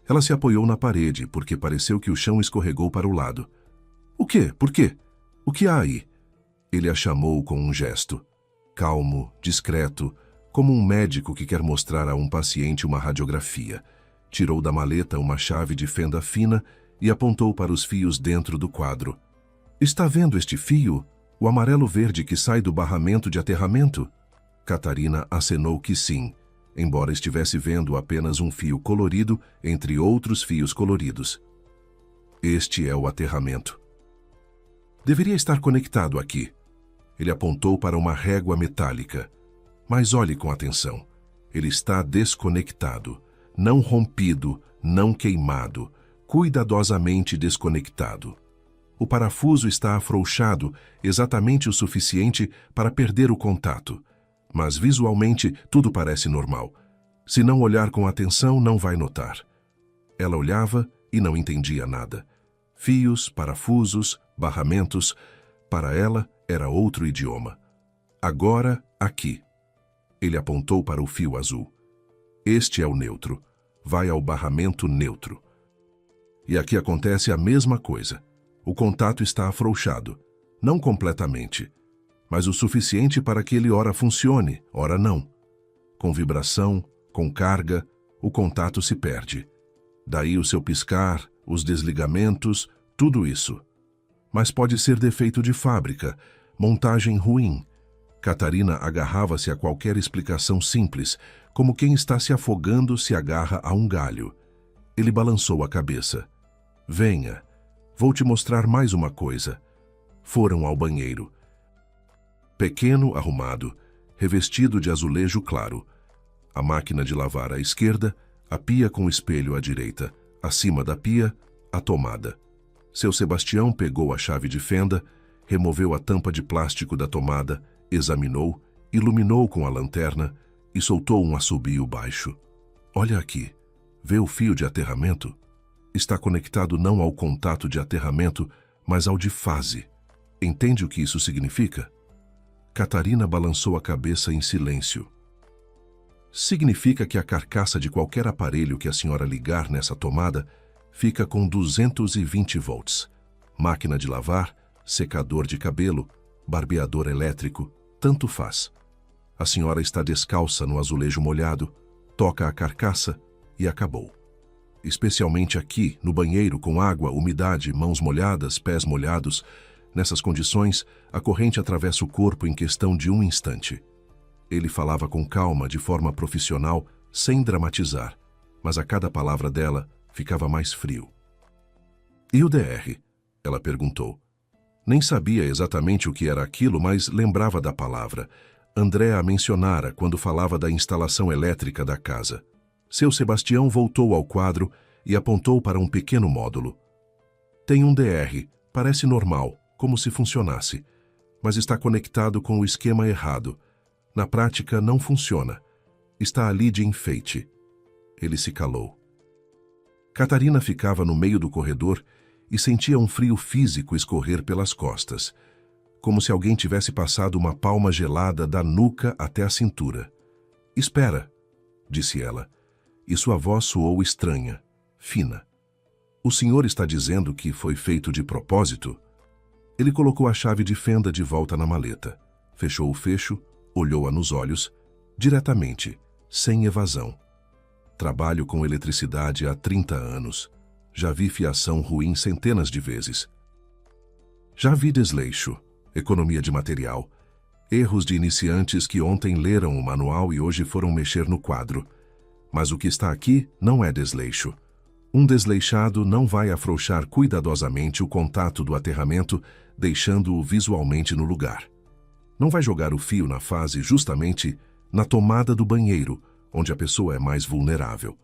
Ela se apoiou na parede, porque pareceu que o chão escorregou para o lado. O quê? Por quê? O que há aí? Ele a chamou com um gesto. Calmo, discreto, como um médico que quer mostrar a um paciente uma radiografia. Tirou da maleta uma chave de fenda fina e apontou para os fios dentro do quadro. Está vendo este fio? O amarelo-verde que sai do barramento de aterramento? Catarina acenou que sim, embora estivesse vendo apenas um fio colorido entre outros fios coloridos. Este é o aterramento. Deveria estar conectado aqui. Ele apontou para uma régua metálica. Mas olhe com atenção. Ele está desconectado, não rompido, não queimado, cuidadosamente desconectado. O parafuso está afrouxado exatamente o suficiente para perder o contato, mas visualmente tudo parece normal. Se não olhar com atenção, não vai notar. Ela olhava e não entendia nada. Fios, parafusos, barramentos. Para ela, era outro idioma. Agora, aqui. Ele apontou para o fio azul. Este é o neutro. Vai ao barramento neutro. E aqui acontece a mesma coisa. O contato está afrouxado. Não completamente, mas o suficiente para que ele ora funcione, ora não. Com vibração, com carga, o contato se perde. Daí o seu piscar, os desligamentos, tudo isso. Mas pode ser defeito de fábrica, montagem ruim. Catarina agarrava-se a qualquer explicação simples, como quem está se afogando se agarra a um galho. Ele balançou a cabeça. Venha, vou te mostrar mais uma coisa. Foram ao banheiro. Pequeno, arrumado, revestido de azulejo claro. A máquina de lavar à esquerda, a pia com espelho à direita. Acima da pia, a tomada. Seu Sebastião pegou a chave de fenda, removeu a tampa de plástico da tomada, examinou, iluminou com a lanterna e soltou um assobio baixo. Olha aqui, vê o fio de aterramento? Está conectado não ao contato de aterramento, mas ao de fase. Entende o que isso significa? Catarina balançou a cabeça em silêncio. Significa que a carcaça de qualquer aparelho que a senhora ligar nessa tomada fica com 220 volts. Máquina de lavar, secador de cabelo, barbeador elétrico, tanto faz. A senhora está descalça no azulejo molhado, toca a carcaça e acabou. Especialmente aqui, no banheiro, com água, umidade, mãos molhadas, pés molhados. Nessas condições, a corrente atravessa o corpo em questão de um instante. Ele falava com calma, de forma profissional, sem dramatizar, mas a cada palavra dela ficava mais frio. E o DR? Ela perguntou. Nem sabia exatamente o que era aquilo, mas lembrava da palavra. André a mencionara quando falava da instalação elétrica da casa. Seu Sebastião voltou ao quadro e apontou para um pequeno módulo. Tem um DR, parece normal, como se funcionasse, mas está conectado com o esquema errado. Na prática, não funciona. Está ali de enfeite. Ele se calou. Catarina ficava no meio do corredor e sentia um frio físico escorrer pelas costas, como se alguém tivesse passado uma palma gelada da nuca até a cintura. Espera, disse ela, e sua voz soou estranha, fina. O senhor está dizendo que foi feito de propósito? Ele colocou a chave de fenda de volta na maleta, fechou o fecho, olhou-a nos olhos, diretamente, sem evasão. Trabalho com eletricidade há 30 anos. Já vi fiação ruim centenas de vezes. Já vi desleixo, economia de material, erros de iniciantes que ontem leram o manual e hoje foram mexer no quadro. Mas o que está aqui não é desleixo. Um desleixado não vai afrouxar cuidadosamente o contato do aterramento, deixando-o visualmente no lugar. Não vai jogar o fio na fase justamente na tomada do banheiro, onde a pessoa é mais vulnerável.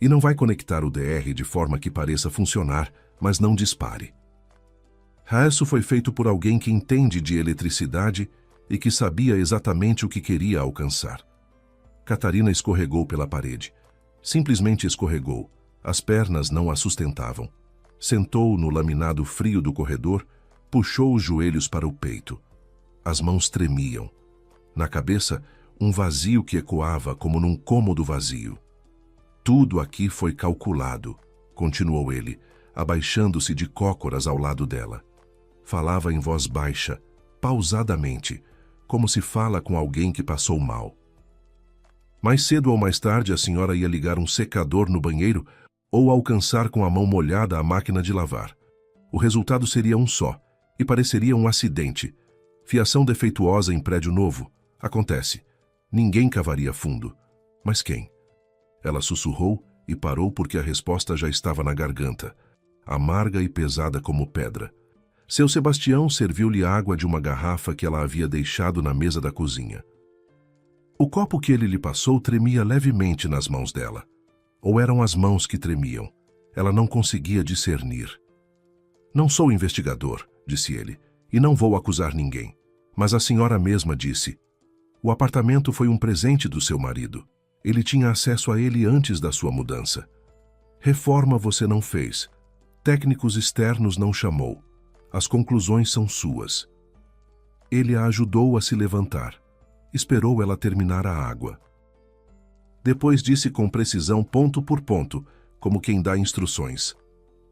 E não vai conectar o DR de forma que pareça funcionar, mas não dispare. Isso foi feito por alguém que entende de eletricidade e que sabia exatamente o que queria alcançar. Catarina escorregou pela parede. Simplesmente escorregou. As pernas não a sustentavam. Sentou no laminado frio do corredor, puxou os joelhos para o peito. As mãos tremiam. Na cabeça, um vazio que ecoava como num cômodo vazio. Tudo aqui foi calculado, continuou ele, abaixando-se de cócoras ao lado dela. Falava em voz baixa, pausadamente, como se fala com alguém que passou mal. Mais cedo ou mais tarde a senhora ia ligar um secador no banheiro ou alcançar com a mão molhada a máquina de lavar. O resultado seria um só, e pareceria um acidente. Fiação defeituosa em prédio novo. Acontece. Ninguém cavaria fundo. Mas quem? Ela sussurrou e parou porque a resposta já estava na garganta, amarga e pesada como pedra. Seu Sebastião serviu-lhe água de uma garrafa que ela havia deixado na mesa da cozinha. O copo que ele lhe passou tremia levemente nas mãos dela. Ou eram as mãos que tremiam. Ela não conseguia discernir. Não sou investigador, disse ele, e não vou acusar ninguém. Mas a senhora mesma disse. O apartamento foi um presente do seu marido. Ele tinha acesso a ele antes da sua mudança. Reforma você não fez. Técnicos externos não chamou. As conclusões são suas. Ele a ajudou a se levantar. Esperou ela terminar a água. Depois disse com precisão ponto por ponto, como quem dá instruções.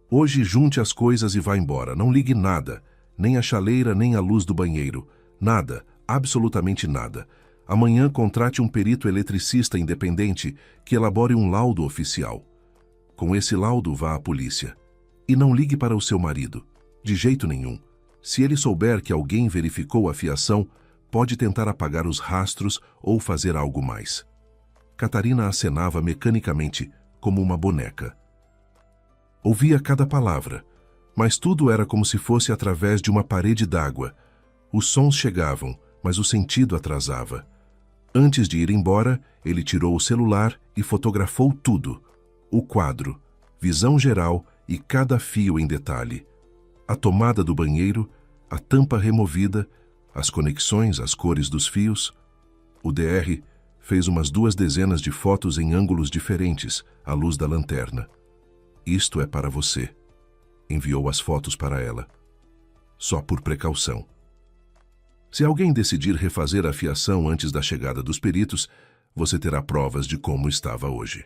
Hoje junte as coisas e vá embora. Não ligue nada, nem a chaleira, nem a luz do banheiro. Nada, absolutamente nada. Amanhã contrate um perito eletricista independente que elabore um laudo oficial. Com esse laudo, vá à polícia. E não ligue para o seu marido. De jeito nenhum. Se ele souber que alguém verificou a fiação, pode tentar apagar os rastros ou fazer algo mais. Catarina acenava mecanicamente, como uma boneca. Ouvia cada palavra, mas tudo era como se fosse através de uma parede d'água. Os sons chegavam, mas o sentido atrasava. Antes de ir embora, ele tirou o celular e fotografou tudo. O quadro, visão geral e cada fio em detalhe. A tomada do banheiro, a tampa removida, as conexões, as cores dos fios. O DR fez umas 2 dezenas de fotos em ângulos diferentes, à luz da lanterna. Isto é para você. Enviou as fotos para ela. Só por precaução. Se alguém decidir refazer a fiação antes da chegada dos peritos, você terá provas de como estava hoje.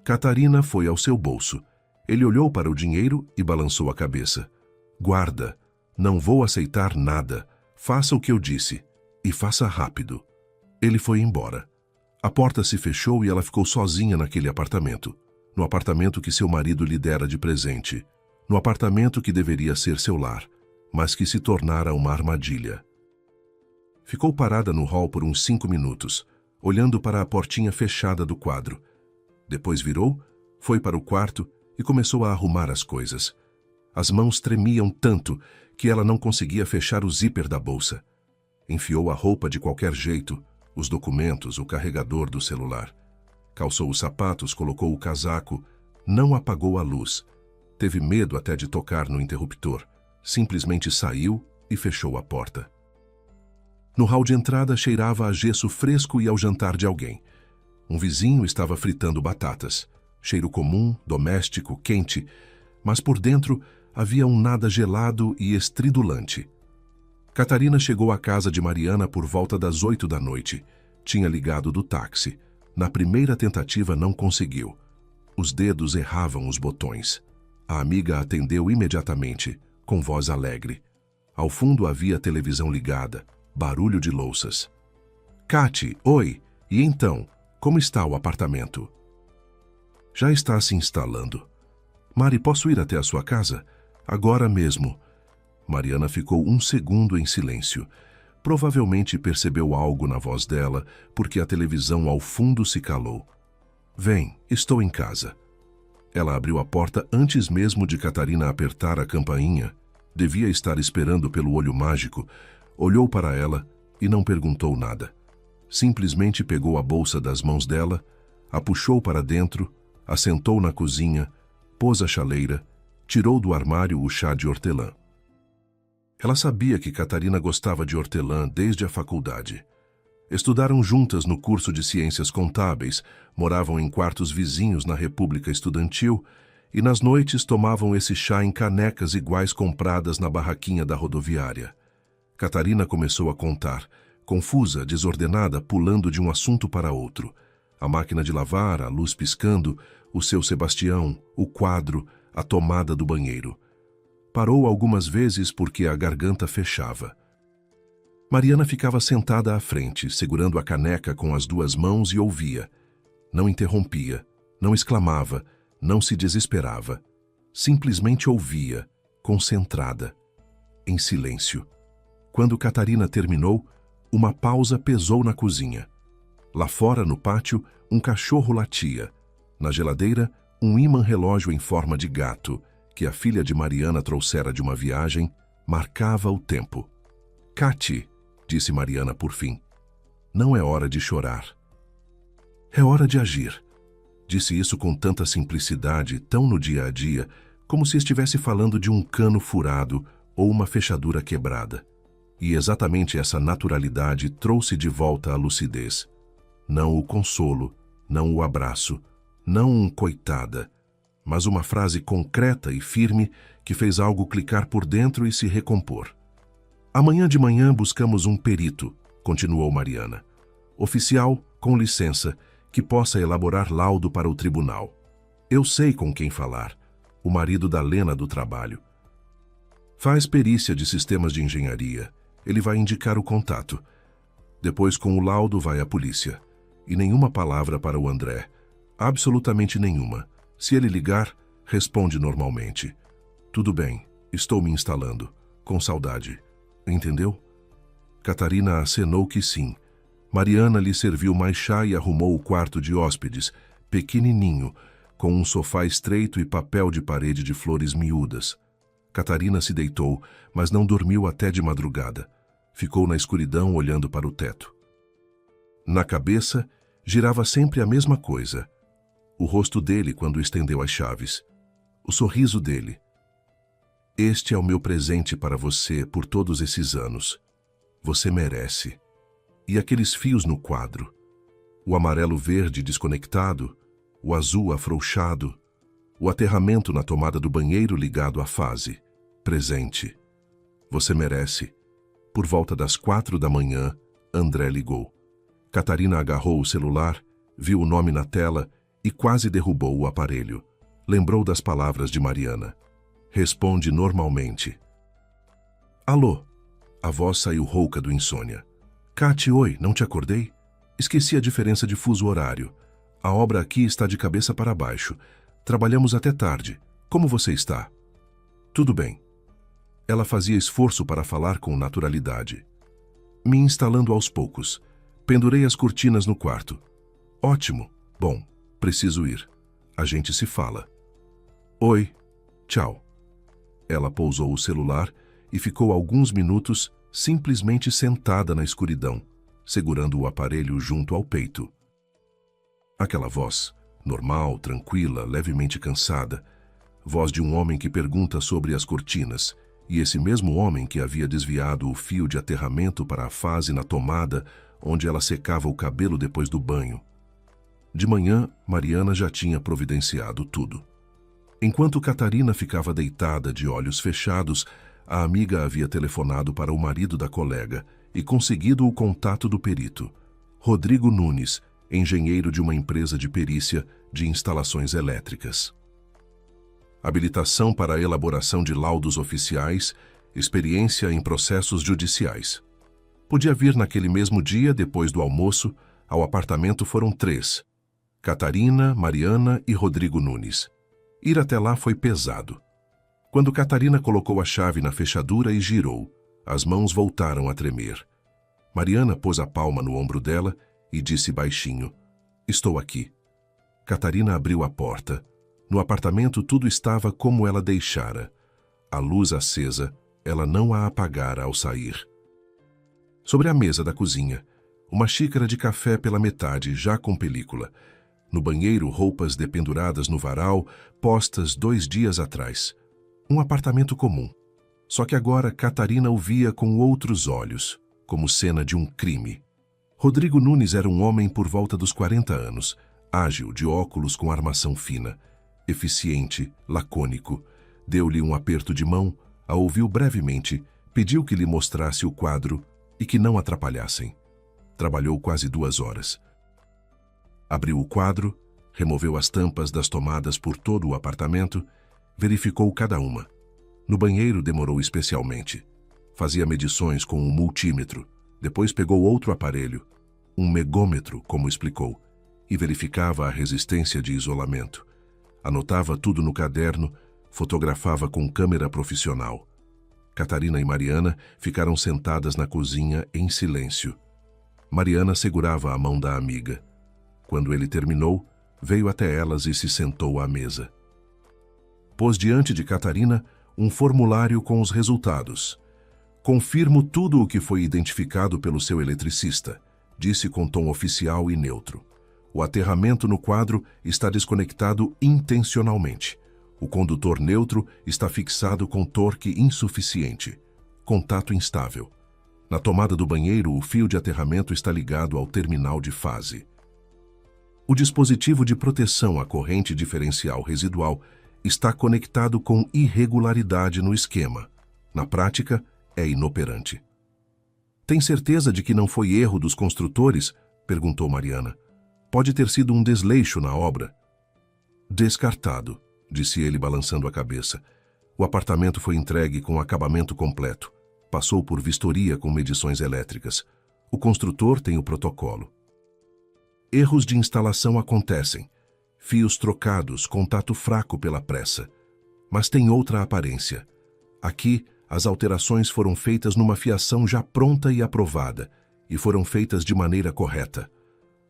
Catarina foi ao seu bolso. Ele olhou para o dinheiro e balançou a cabeça. Guarda, não vou aceitar nada. Faça o que eu disse. E faça rápido. Ele foi embora. A porta se fechou e ela ficou sozinha naquele apartamento. No apartamento que seu marido lhe dera de presente. No apartamento que deveria ser seu lar, mas que se tornara uma armadilha. Ficou parada no hall por uns 5 minutos, olhando para a portinha fechada do quadro. Depois virou, foi para o quarto e começou a arrumar as coisas. As mãos tremiam tanto que ela não conseguia fechar o zíper da bolsa. Enfiou a roupa de qualquer jeito, os documentos, o carregador do celular. Calçou os sapatos, colocou o casaco, não apagou a luz. Teve medo até de tocar no interruptor. Simplesmente saiu e fechou a porta. No hall de entrada cheirava a gesso fresco e ao jantar de alguém. Um vizinho estava fritando batatas. Cheiro comum, doméstico, quente, mas por dentro havia um nada gelado e estridulante. Catarina chegou à casa de Mariana por volta das 8 da noite. Tinha ligado do táxi. Na primeira tentativa não conseguiu. Os dedos erravam os botões. A amiga atendeu imediatamente, com voz alegre. Ao fundo havia televisão ligada, barulho de louças. Cati, oi, e então, como está o apartamento? Já está se instalando. Mari, posso ir até a sua casa? Agora mesmo. Mariana ficou 1 segundo em silêncio. Provavelmente percebeu algo na voz dela, porque a televisão ao fundo se calou. Vem, estou em casa. Ela abriu a porta antes mesmo de Catarina apertar a campainha. Devia estar esperando pelo olho mágico. Olhou para ela e não perguntou nada. Simplesmente pegou a bolsa das mãos dela, a puxou para dentro, assentou na cozinha, pôs a chaleira, tirou do armário o chá de hortelã. Ela sabia que Catarina gostava de hortelã desde a faculdade. Estudaram juntas no curso de Ciências Contábeis, moravam em quartos vizinhos na República Estudantil e nas noites tomavam esse chá em canecas iguais compradas na barraquinha da rodoviária. Catarina começou a contar, confusa, desordenada, pulando de um assunto para outro. A máquina de lavar, a luz piscando, o seu Sebastião, o quadro, a tomada do banheiro. Parou algumas vezes porque a garganta fechava. Mariana ficava sentada à frente, segurando a caneca com as 2 mãos e ouvia. Não interrompia, não exclamava, não se desesperava. Simplesmente ouvia, concentrada, em silêncio. Quando Catarina terminou, uma pausa pesou na cozinha. Lá fora, no pátio, um cachorro latia. Na geladeira, um ímã-relógio em forma de gato, que a filha de Mariana trouxera de uma viagem, marcava o tempo. Cati, disse Mariana por fim, não é hora de chorar. É hora de agir. Disse isso com tanta simplicidade, tão no dia a dia, como se estivesse falando de um cano furado ou uma fechadura quebrada. E exatamente essa naturalidade trouxe de volta a lucidez. Não o consolo, não o abraço, não um coitada, mas uma frase concreta e firme que fez algo clicar por dentro e se recompor. Amanhã de manhã buscamos um perito, continuou Mariana. Oficial, com licença, que possa elaborar laudo para o tribunal. Eu sei com quem falar. O marido da Lena do trabalho. Faz perícia de sistemas de engenharia. Ele vai indicar o contato. Depois, com o laudo, vai à polícia. E nenhuma palavra para o André. Absolutamente nenhuma. Se ele ligar, responde normalmente. Tudo bem, estou me instalando. Com saudade. Entendeu? Catarina acenou que sim. Mariana lhe serviu mais chá e arrumou o quarto de hóspedes, pequenininho, com um sofá estreito e papel de parede de flores miúdas. Catarina se deitou, mas não dormiu até de madrugada. Ficou na escuridão olhando para o teto. Na cabeça, girava sempre a mesma coisa. O rosto dele quando estendeu as chaves. O sorriso dele. Este é o meu presente para você por todos esses anos. Você merece. E aqueles fios no quadro. O amarelo-verde desconectado, o azul afrouxado, o aterramento na tomada do banheiro ligado à fase. Presente. Você merece. Por volta das 4 da manhã, André ligou. Catarina agarrou o celular, viu o nome na tela e quase derrubou o aparelho. Lembrou das palavras de Mariana. Responde normalmente. Alô? A voz saiu rouca do insônia. Cate, oi, não te acordei? Esqueci a diferença de fuso horário. A obra aqui está de cabeça para baixo. Trabalhamos até tarde. Como você está? Tudo bem. Ela fazia esforço para falar com naturalidade. Me instalando aos poucos. Pendurei as cortinas no quarto. Ótimo. Bom, preciso ir. A gente se fala. Oi. Tchau. Ela pousou o celular e ficou alguns minutos simplesmente sentada na escuridão, segurando o aparelho junto ao peito. Aquela voz, normal, tranquila, levemente cansada, voz de um homem que pergunta sobre as cortinas, e esse mesmo homem que havia desviado o fio de aterramento para a fase na tomada onde ela secava o cabelo depois do banho. De manhã, Mariana já tinha providenciado tudo. Enquanto Catarina ficava deitada de olhos fechados, a amiga havia telefonado para o marido da colega e conseguido o contato do perito, Rodrigo Nunes, engenheiro de uma empresa de perícia de instalações elétricas. Habilitação para a elaboração de laudos oficiais, experiência em processos judiciais. Podia vir naquele mesmo dia, depois do almoço. Ao apartamento foram 3. Catarina, Mariana e Rodrigo Nunes. Ir até lá foi pesado. Quando Catarina colocou a chave na fechadura e girou, as mãos voltaram a tremer. Mariana pôs a palma no ombro dela e disse baixinho, estou aqui. Catarina abriu a porta. No apartamento tudo estava como ela deixara. A luz acesa, ela não a apagara ao sair. Sobre a mesa da cozinha, uma xícara de café pela metade, já com película. No banheiro, roupas dependuradas no varal, postas 2 dias atrás. Um apartamento comum. Só que agora Catarina o via com outros olhos, como cena de um crime. Rodrigo Nunes era um homem por volta dos 40 anos, ágil, de óculos com armação fina, eficiente, lacônico. Deu-lhe um aperto de mão, a ouviu brevemente, pediu que lhe mostrasse o quadro e que não atrapalhassem. Trabalhou quase 2 horas. Abriu o quadro, removeu as tampas das tomadas por todo o apartamento, verificou cada uma. No banheiro demorou especialmente. Fazia medições com um multímetro, depois pegou outro aparelho, um megômetro, como explicou, e verificava a resistência de isolamento. Anotava tudo no caderno, fotografava com câmera profissional. Catarina e Mariana ficaram sentadas na cozinha em silêncio. Mariana segurava a mão da amiga. Quando ele terminou, veio até elas e se sentou à mesa. Pôs diante de Catarina um formulário com os resultados. Confirmo tudo o que foi identificado pelo seu eletricista, disse com tom oficial e neutro. O aterramento no quadro está desconectado intencionalmente. O condutor neutro está fixado com torque insuficiente. Contato instável. Na tomada do banheiro, o fio de aterramento está ligado ao terminal de fase. O dispositivo de proteção à corrente diferencial residual está conectado com irregularidade no esquema. Na prática, é inoperante. Tem certeza de que não foi erro dos construtores? Perguntou Mariana. Pode ter sido um desleixo na obra. Descartado, disse ele balançando a cabeça. O apartamento foi entregue com acabamento completo. Passou por vistoria com medições elétricas. O construtor tem o protocolo. Erros de instalação acontecem. Fios trocados, contato fraco pela pressa. Mas tem outra aparência. Aqui, as alterações foram feitas numa fiação já pronta e aprovada, e foram feitas de maneira correta.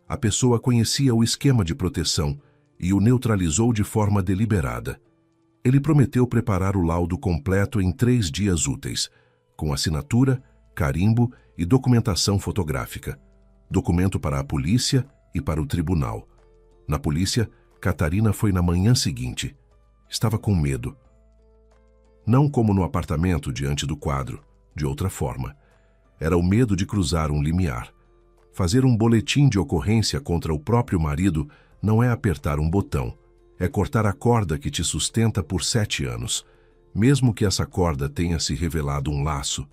A pessoa conhecia o esquema de proteção e o neutralizou de forma deliberada. Ele prometeu preparar o laudo completo em 3 dias úteis, com assinatura, carimbo e documentação fotográfica. Documento para a polícia e para o tribunal. Na polícia, Catarina foi na manhã seguinte. Estava com medo. Não como no apartamento diante do quadro, de outra forma. Era o medo de cruzar um limiar. Fazer um boletim de ocorrência contra o próprio marido não é apertar um botão, é cortar a corda que te sustenta por 7 anos, mesmo que essa corda tenha se revelado um laço.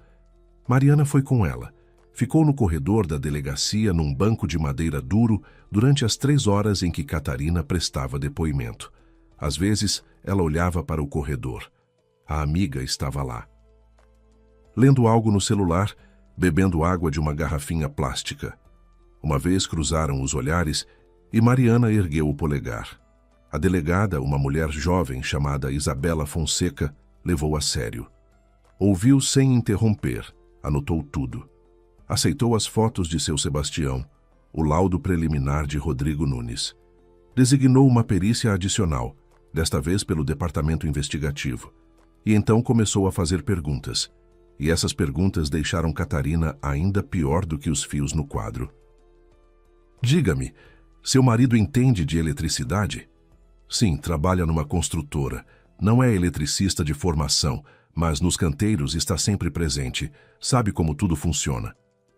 Mariana foi com ela. Ficou no corredor da delegacia num banco de madeira duro durante as 3 horas em que Catarina prestava depoimento. Às vezes, ela olhava para o corredor. A amiga estava lá. Lendo algo no celular, bebendo água de uma garrafinha plástica. Uma vez cruzaram os olhares e Mariana ergueu o polegar. A delegada, uma mulher jovem chamada Isabela Fonseca, levou a sério. Ouviu sem interromper, anotou tudo. Aceitou as fotos de seu Sebastião, o laudo preliminar de Rodrigo Nunes. Designou uma perícia adicional, desta vez pelo departamento investigativo. E então começou a fazer perguntas. E essas perguntas deixaram Catarina ainda pior do que os fios no quadro. Diga-me, seu marido entende de eletricidade? Sim, trabalha numa construtora. Não é eletricista de formação, mas nos canteiros está sempre presente. Sabe como tudo funciona.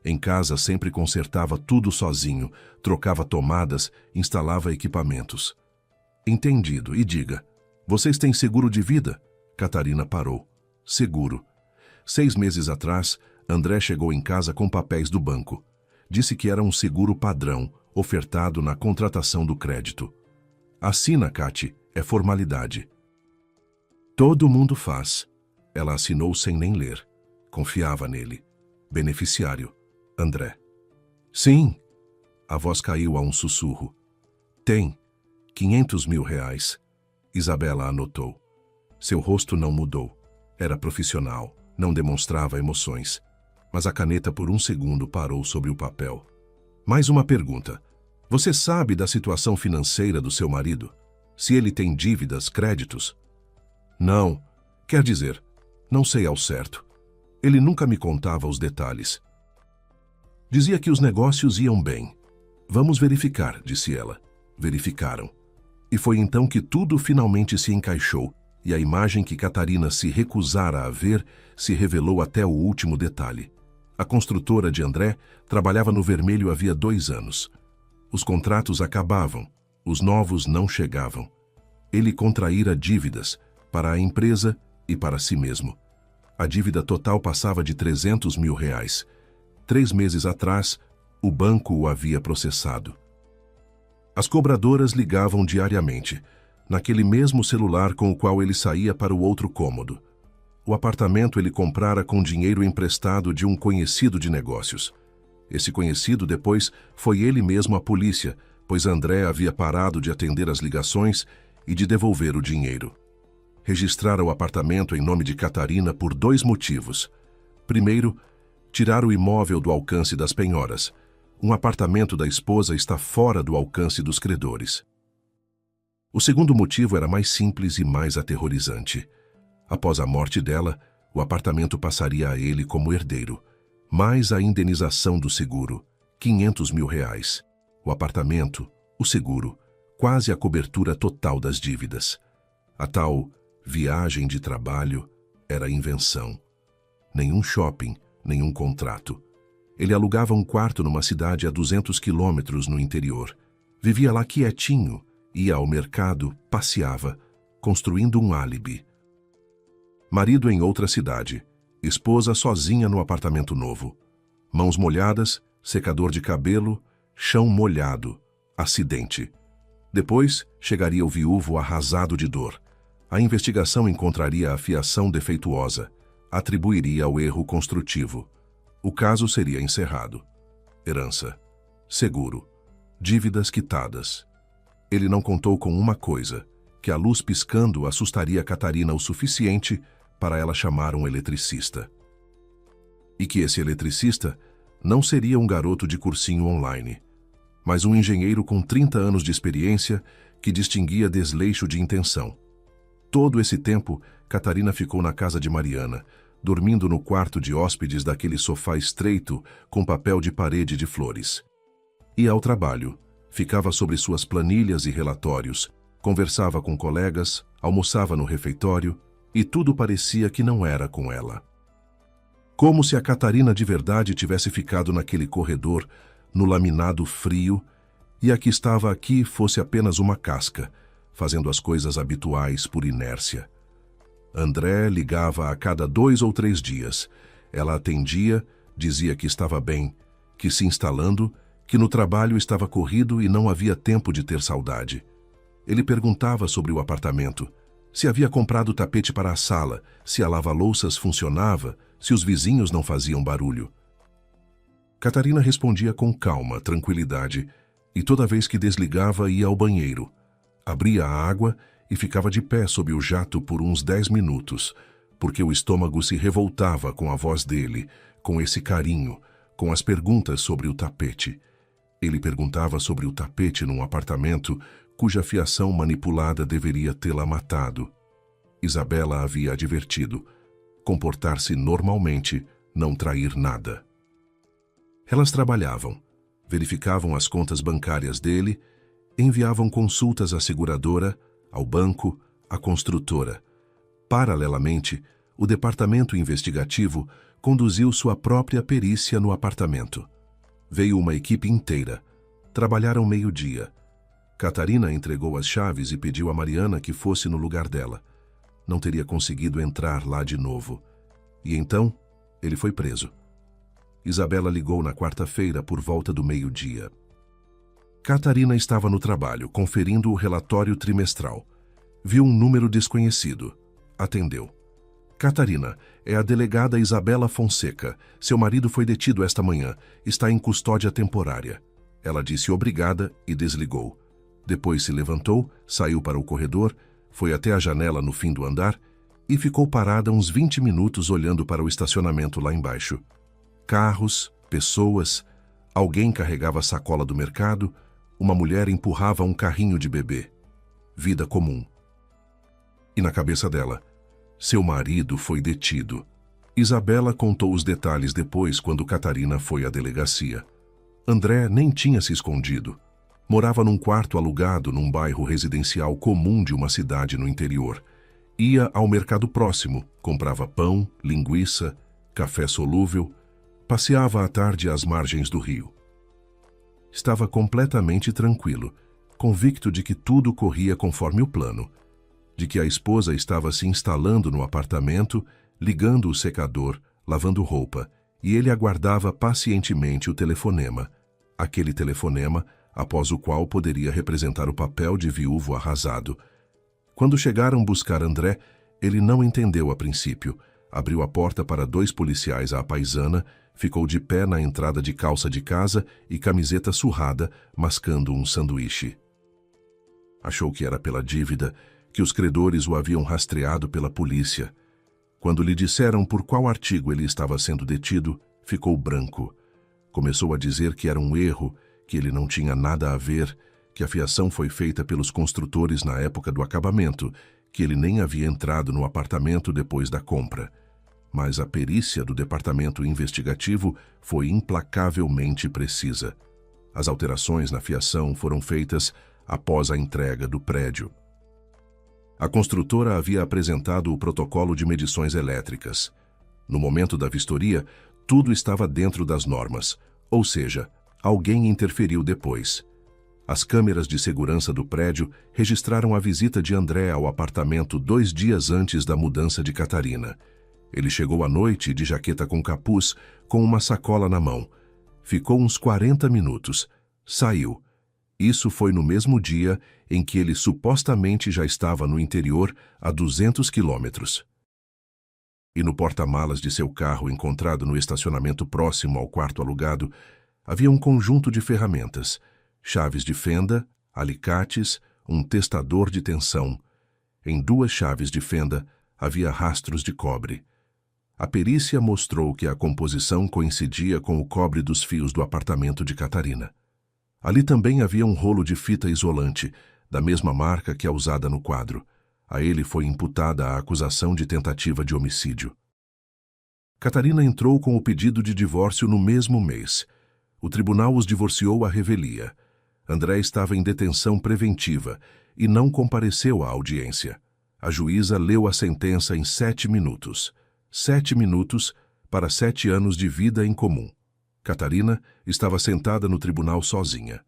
Em casa sempre consertava tudo sozinho, trocava tomadas, instalava equipamentos. Entendido. E diga, vocês têm seguro de vida? Catarina parou. Seguro. 6 meses atrás, André chegou em casa com papéis do banco. Disse que era um seguro padrão, ofertado na contratação do crédito. Assina, Cati, é formalidade. Todo mundo faz. Ela assinou sem nem ler. Confiava nele. Beneficiário, André. Sim. A voz caiu a um sussurro. Tem. 500 mil reais. Isabela anotou. Seu rosto não mudou. Era profissional, não demonstrava emoções. Mas a caneta por um segundo parou sobre o papel. Mais uma pergunta. Você sabe da situação financeira do seu marido? Se ele tem dívidas, créditos? Não. Quer dizer, não sei ao certo. Ele nunca me contava os detalhes. Dizia que os negócios iam bem. Vamos verificar, disse ela. Verificaram. E foi então que tudo finalmente se encaixou, e a imagem que Catarina se recusara a ver se revelou até o último detalhe. A construtora de André trabalhava no vermelho havia 2 anos. Os contratos acabavam, os novos não chegavam. Ele contraíra dívidas para a empresa e para si mesmo. A dívida total passava de 300 mil reais. 3 meses atrás, o banco o havia processado. As cobradoras ligavam diariamente, naquele mesmo celular com o qual ele saía para o outro cômodo. O apartamento ele comprara com dinheiro emprestado de um conhecido de negócios. Esse conhecido depois foi ele mesmo à polícia, pois André havia parado de atender as ligações e de devolver o dinheiro. Registrara o apartamento em nome de Catarina por 2 motivos. Primeiro, tirar o imóvel do alcance das penhoras. Um apartamento da esposa está fora do alcance dos credores. O segundo motivo era mais simples e mais aterrorizante. Após a morte dela, o apartamento passaria a ele como herdeiro, mais a indenização do seguro, 500 mil reais. O apartamento, o seguro, quase a cobertura total das dívidas. A tal viagem de trabalho era invenção. Nenhum shopping, nenhum contrato. Ele alugava um quarto numa cidade a 200 quilômetros no interior. Vivia lá quietinho, ia ao mercado, passeava, construindo um álibi. Marido em outra cidade, esposa sozinha no apartamento novo. Mãos molhadas, secador de cabelo, chão molhado, acidente. Depois, chegaria o viúvo arrasado de dor. A investigação encontraria a fiação defeituosa, atribuiria ao erro construtivo. O caso seria encerrado. Herança, seguro, dívidas quitadas. Ele não contou com uma coisa, que a luz piscando assustaria Catarina o suficiente para ela chamar um eletricista. E que esse eletricista não seria um garoto de cursinho online, mas um engenheiro com 30 anos de experiência que distinguia desleixo de intenção. Todo esse tempo, Catarina ficou na casa de Mariana, dormindo no quarto de hóspedes daquele sofá estreito com papel de parede de flores. Ia ao trabalho, ficava sobre suas planilhas e relatórios, conversava com colegas, almoçava no refeitório e tudo parecia que não era com ela. Como se a Catarina de verdade tivesse ficado naquele corredor, no laminado frio, e a que estava aqui fosse apenas uma casca, fazendo as coisas habituais por inércia. André ligava a cada 2 ou 3 dias. Ela atendia, dizia que estava bem, que se instalando, que no trabalho estava corrido e não havia tempo de ter saudade. Ele perguntava sobre o apartamento, se havia comprado tapete para a sala, se a lava-louças funcionava, se os vizinhos não faziam barulho. Catarina respondia com calma, tranquilidade, e toda vez que desligava ia ao banheiro. Abria a água e ficava de pé sob o jato por uns 10 minutos, porque o estômago se revoltava com a voz dele, com esse carinho, com as perguntas sobre o tapete. Ele perguntava sobre o tapete num apartamento cuja fiação manipulada deveria tê-la matado. Isabela havia advertido: comportar-se normalmente, não trair nada. Elas trabalhavam, verificavam as contas bancárias dele, enviavam consultas à seguradora, ao banco, à construtora. Paralelamente, o departamento investigativo conduziu sua própria perícia no apartamento. Veio uma equipe inteira. Trabalharam meio-dia. Catarina entregou as chaves e pediu a Mariana que fosse no lugar dela. Não teria conseguido entrar lá de novo. E então, ele foi preso. Isabela ligou na quarta-feira por volta do meio-dia. Catarina estava no trabalho, conferindo o relatório trimestral. Viu um número desconhecido. Atendeu. Catarina, é a delegada Isabela Fonseca. Seu marido foi detido esta manhã. Está em custódia temporária. Ela disse obrigada e desligou. Depois se levantou, saiu para o corredor, foi até a janela no fim do andar e ficou parada uns 20 minutos olhando para o estacionamento lá embaixo. Carros, pessoas, alguém carregava a sacola do mercado, uma mulher empurrava um carrinho de bebê. Vida comum. E na cabeça dela, seu marido foi detido. Isabela contou os detalhes depois quando Catarina foi à delegacia. André nem tinha se escondido. Morava num quarto alugado num bairro residencial comum de uma cidade no interior. Ia ao mercado próximo, comprava pão, linguiça, café solúvel, passeava à tarde às margens do rio. Estava completamente tranquilo, convicto de que tudo corria conforme o plano, de que a esposa estava se instalando no apartamento, ligando o secador, lavando roupa, e ele aguardava pacientemente o telefonema, aquele telefonema após o qual poderia representar o papel de viúvo arrasado. Quando chegaram buscar André, ele não entendeu a princípio, abriu a porta para 2 policiais à paisana, ficou de pé na entrada de calça de casa e camiseta surrada, mascando um sanduíche. Achou que era pela dívida, que os credores o haviam rastreado pela polícia. Quando lhe disseram por qual artigo ele estava sendo detido, ficou branco. Começou a dizer que era um erro, que ele não tinha nada a ver, que a fiação foi feita pelos construtores na época do acabamento, que ele nem havia entrado no apartamento depois da compra. Mas a perícia do departamento investigativo foi implacavelmente precisa. As alterações na fiação foram feitas após a entrega do prédio. A construtora havia apresentado o protocolo de medições elétricas. No momento da vistoria, tudo estava dentro das normas, ou seja, alguém interferiu depois. As câmeras de segurança do prédio registraram a visita de André ao apartamento 2 dias antes da mudança de Catarina. Ele chegou à noite de jaqueta com capuz, com uma sacola na mão. Ficou uns 40 minutos. Saiu. Isso foi no mesmo dia em que ele supostamente já estava no interior a 200 quilômetros. E no porta-malas de seu carro, encontrado no estacionamento próximo ao quarto alugado, havia um conjunto de ferramentas, chaves de fenda, alicates, um testador de tensão. Em 2 chaves de fenda havia rastros de cobre. A perícia mostrou que a composição coincidia com o cobre dos fios do apartamento de Catarina. Ali também havia um rolo de fita isolante, da mesma marca que a usada no quadro. A ele foi imputada a acusação de tentativa de homicídio. Catarina entrou com o pedido de divórcio no mesmo mês. O tribunal os divorciou à revelia. André estava em detenção preventiva e não compareceu à audiência. A juíza leu a sentença em 7 minutos. 7 minutos para 7 anos de vida em comum. Catarina estava sentada no tribunal sozinha.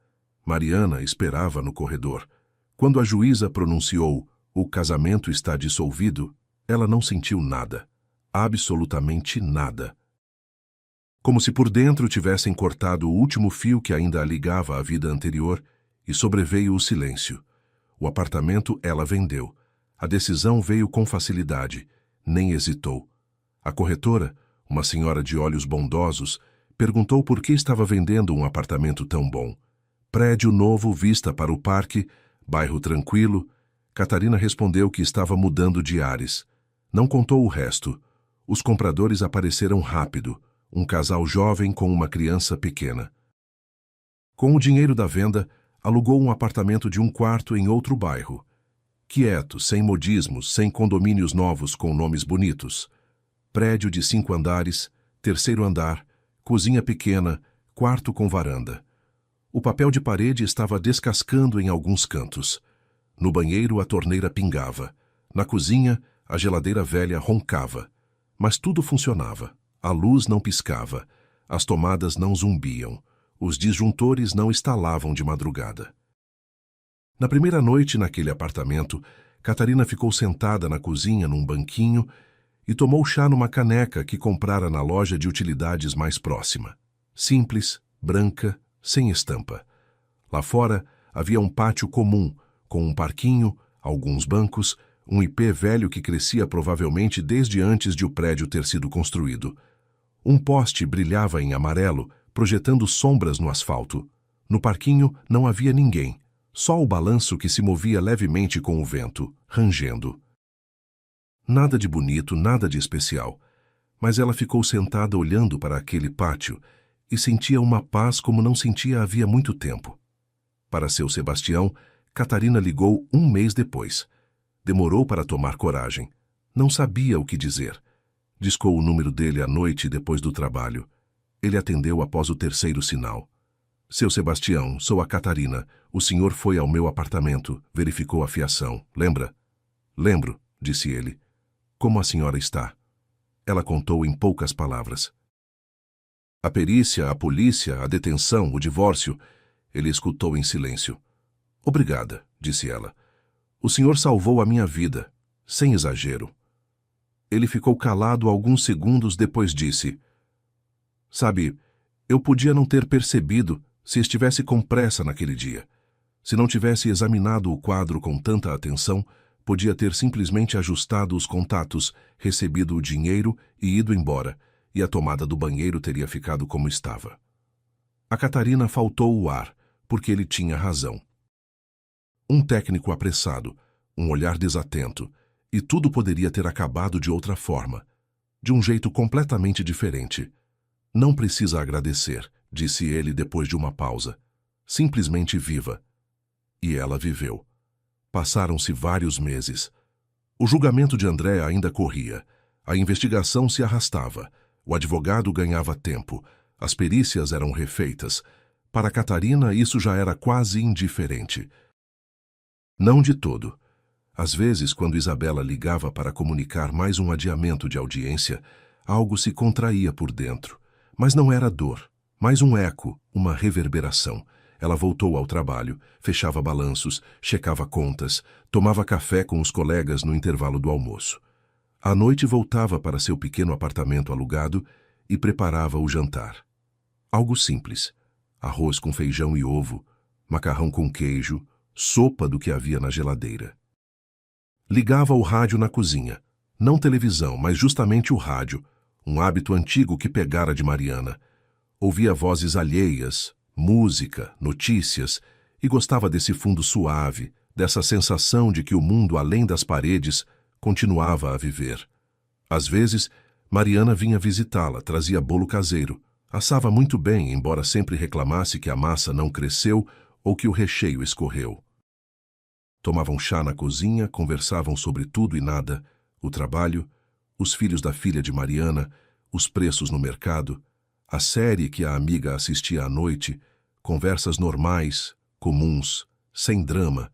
Mariana esperava no corredor. Quando a juíza pronunciou "o casamento está dissolvido", ela não sentiu nada. Absolutamente nada. Como se por dentro tivessem cortado o último fio que ainda a ligava à vida anterior, e sobreveio o silêncio. O apartamento ela vendeu. A decisão veio com facilidade. Nem hesitou. A corretora, uma senhora de olhos bondosos, perguntou por que estava vendendo um apartamento tão bom. Prédio novo, vista para o parque, bairro tranquilo. Catarina respondeu que estava mudando de ares. Não contou o resto. Os compradores apareceram rápido. Um casal jovem com uma criança pequena. Com o dinheiro da venda, alugou um apartamento de 1 quarto em outro bairro. Quieto, sem modismos, sem condomínios novos com nomes bonitos. Prédio de 5 andares, 3º andar, cozinha pequena, quarto com varanda. O papel de parede estava descascando em alguns cantos. No banheiro, a torneira pingava. Na cozinha, a geladeira velha roncava. Mas tudo funcionava. A luz não piscava. As tomadas não zumbiam. Os disjuntores não estalavam de madrugada. Na primeira noite naquele apartamento, Catarina ficou sentada na cozinha num banquinho e tomou chá numa caneca que comprara na loja de utilidades mais próxima. Simples, branca, sem estampa. Lá fora havia um pátio comum, com um parquinho, alguns bancos, um ipê velho que crescia provavelmente desde antes de o prédio ter sido construído. Um poste brilhava em amarelo, projetando sombras no asfalto. No parquinho não havia ninguém, só o balanço que se movia levemente com o vento, rangendo. Nada de bonito, nada de especial, mas ela ficou sentada olhando para aquele pátio e sentia uma paz como não sentia havia muito tempo. Para seu Sebastião, Catarina ligou 1 mês depois. Demorou para tomar coragem. Não sabia o que dizer. Discou o número dele à noite depois do trabalho. Ele atendeu após o 3º sinal. Seu Sebastião, sou a Catarina. O senhor foi ao meu apartamento, verificou a fiação. Lembra? Lembro, disse ele. Como a senhora está? Ela contou em poucas palavras. A perícia, a polícia, a detenção, o divórcio. Ele escutou em silêncio. Obrigada, disse ela. O senhor salvou a minha vida, sem exagero. Ele ficou calado alguns segundos, depois disse: Sabe, eu podia não ter percebido se estivesse com pressa naquele dia. Se não tivesse examinado o quadro com tanta atenção, podia ter simplesmente ajustado os contatos, recebido o dinheiro e ido embora, e a tomada do banheiro teria ficado como estava. A Catarina faltou o ar, porque ele tinha razão. Um técnico apressado, um olhar desatento, e tudo poderia ter acabado de outra forma, de um jeito completamente diferente. Não precisa agradecer, disse ele depois de uma pausa. Simplesmente viva. E ela viveu. Passaram-se vários meses. O julgamento de André ainda corria. A investigação se arrastava. O advogado ganhava tempo. As perícias eram refeitas. Para Catarina, isso já era quase indiferente. Não de todo. Às vezes, quando Isabela ligava para comunicar mais um adiamento de audiência, algo se contraía por dentro. Mas não era dor, mais um eco, uma reverberação. ela voltou ao trabalho, fechava balanços, checava contas, tomava café com os colegas no intervalo do almoço. À noite voltava para seu pequeno apartamento alugado e preparava o jantar. Algo simples: arroz com feijão e ovo, macarrão com queijo, sopa do que havia na geladeira. Ligava o rádio na cozinha. Não televisão, mas justamente o rádio, um hábito antigo que pegara de Mariana. Ouvia vozes alheias, música, notícias, e gostava desse fundo suave, dessa sensação de que o mundo além das paredes continuava a viver. Às vezes, Mariana vinha visitá-la, trazia bolo caseiro. Assava muito bem, embora sempre reclamasse que a massa não cresceu ou que o recheio escorreu. Tomavam chá na cozinha, conversavam sobre tudo e nada, o trabalho, os filhos da filha de Mariana, os preços no mercado, a série que a amiga assistia à noite, conversas normais, comuns, sem drama,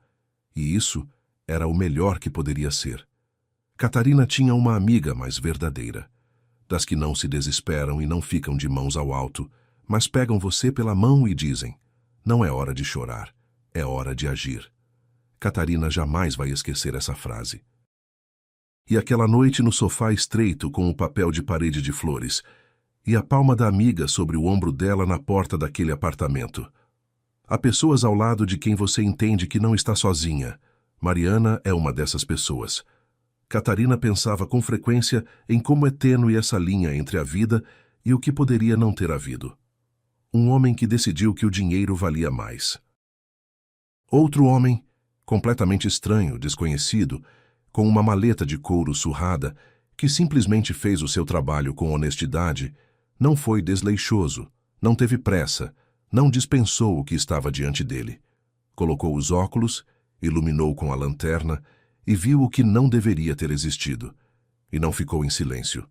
e isso era o melhor que poderia ser. Catarina tinha uma amiga mais verdadeira, das que não se desesperam e não ficam de mãos ao alto, mas pegam você pela mão e dizem: não é hora de chorar, é hora de agir. Catarina jamais vai esquecer essa frase. E aquela noite no sofá estreito com o papel de parede de flores, e a palma da amiga sobre o ombro dela na porta daquele apartamento. Há pessoas ao lado de quem você entende que não está sozinha. Mariana é uma dessas pessoas. Catarina pensava com frequência em como é tênue essa linha entre a vida e o que poderia não ter havido. Um homem que decidiu que o dinheiro valia mais. Outro homem, completamente estranho, desconhecido, com uma maleta de couro surrada, que simplesmente fez o seu trabalho com honestidade, não foi desleixoso, não teve pressa, não dispensou o que estava diante dele. Colocou os óculos, iluminou com a lanterna e viu o que não deveria ter existido. E não ficou em silêncio.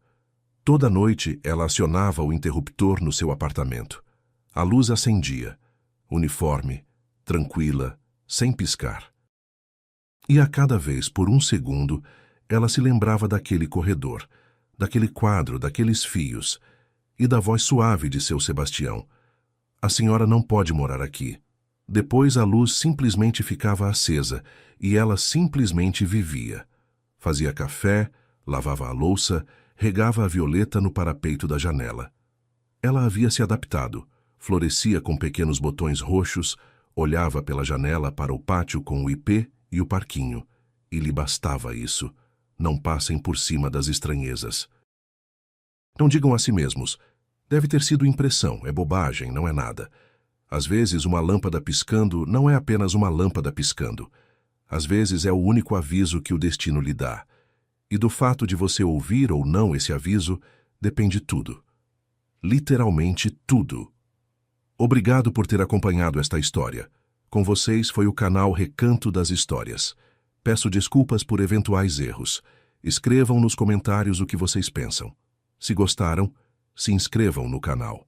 Toda noite ela acionava o interruptor no seu apartamento. A luz acendia, uniforme, tranquila, sem piscar. E a cada vez, por um segundo, ela se lembrava daquele corredor, daquele quadro, daqueles fios, e da voz suave de seu Sebastião. A senhora não pode morar aqui. Depois a luz simplesmente ficava acesa e ela simplesmente vivia. Fazia café, lavava a louça, regava a violeta no parapeito da janela. Ela havia se adaptado, florescia com pequenos botões roxos, olhava pela janela para o pátio com o ipê e o parquinho, e lhe bastava isso. Não passem por cima das estranhezas. Não digam a si mesmos: deve ter sido impressão, é bobagem, não é nada. Às vezes uma lâmpada piscando não é apenas uma lâmpada piscando. Às vezes é o único aviso que o destino lhe dá. E do fato de você ouvir ou não esse aviso, depende tudo. Literalmente tudo. Obrigado por ter acompanhado esta história. Com vocês foi o canal Recanto das Histórias. Peço desculpas por eventuais erros. Escrevam nos comentários o que vocês pensam. Se gostaram, se inscrevam no canal.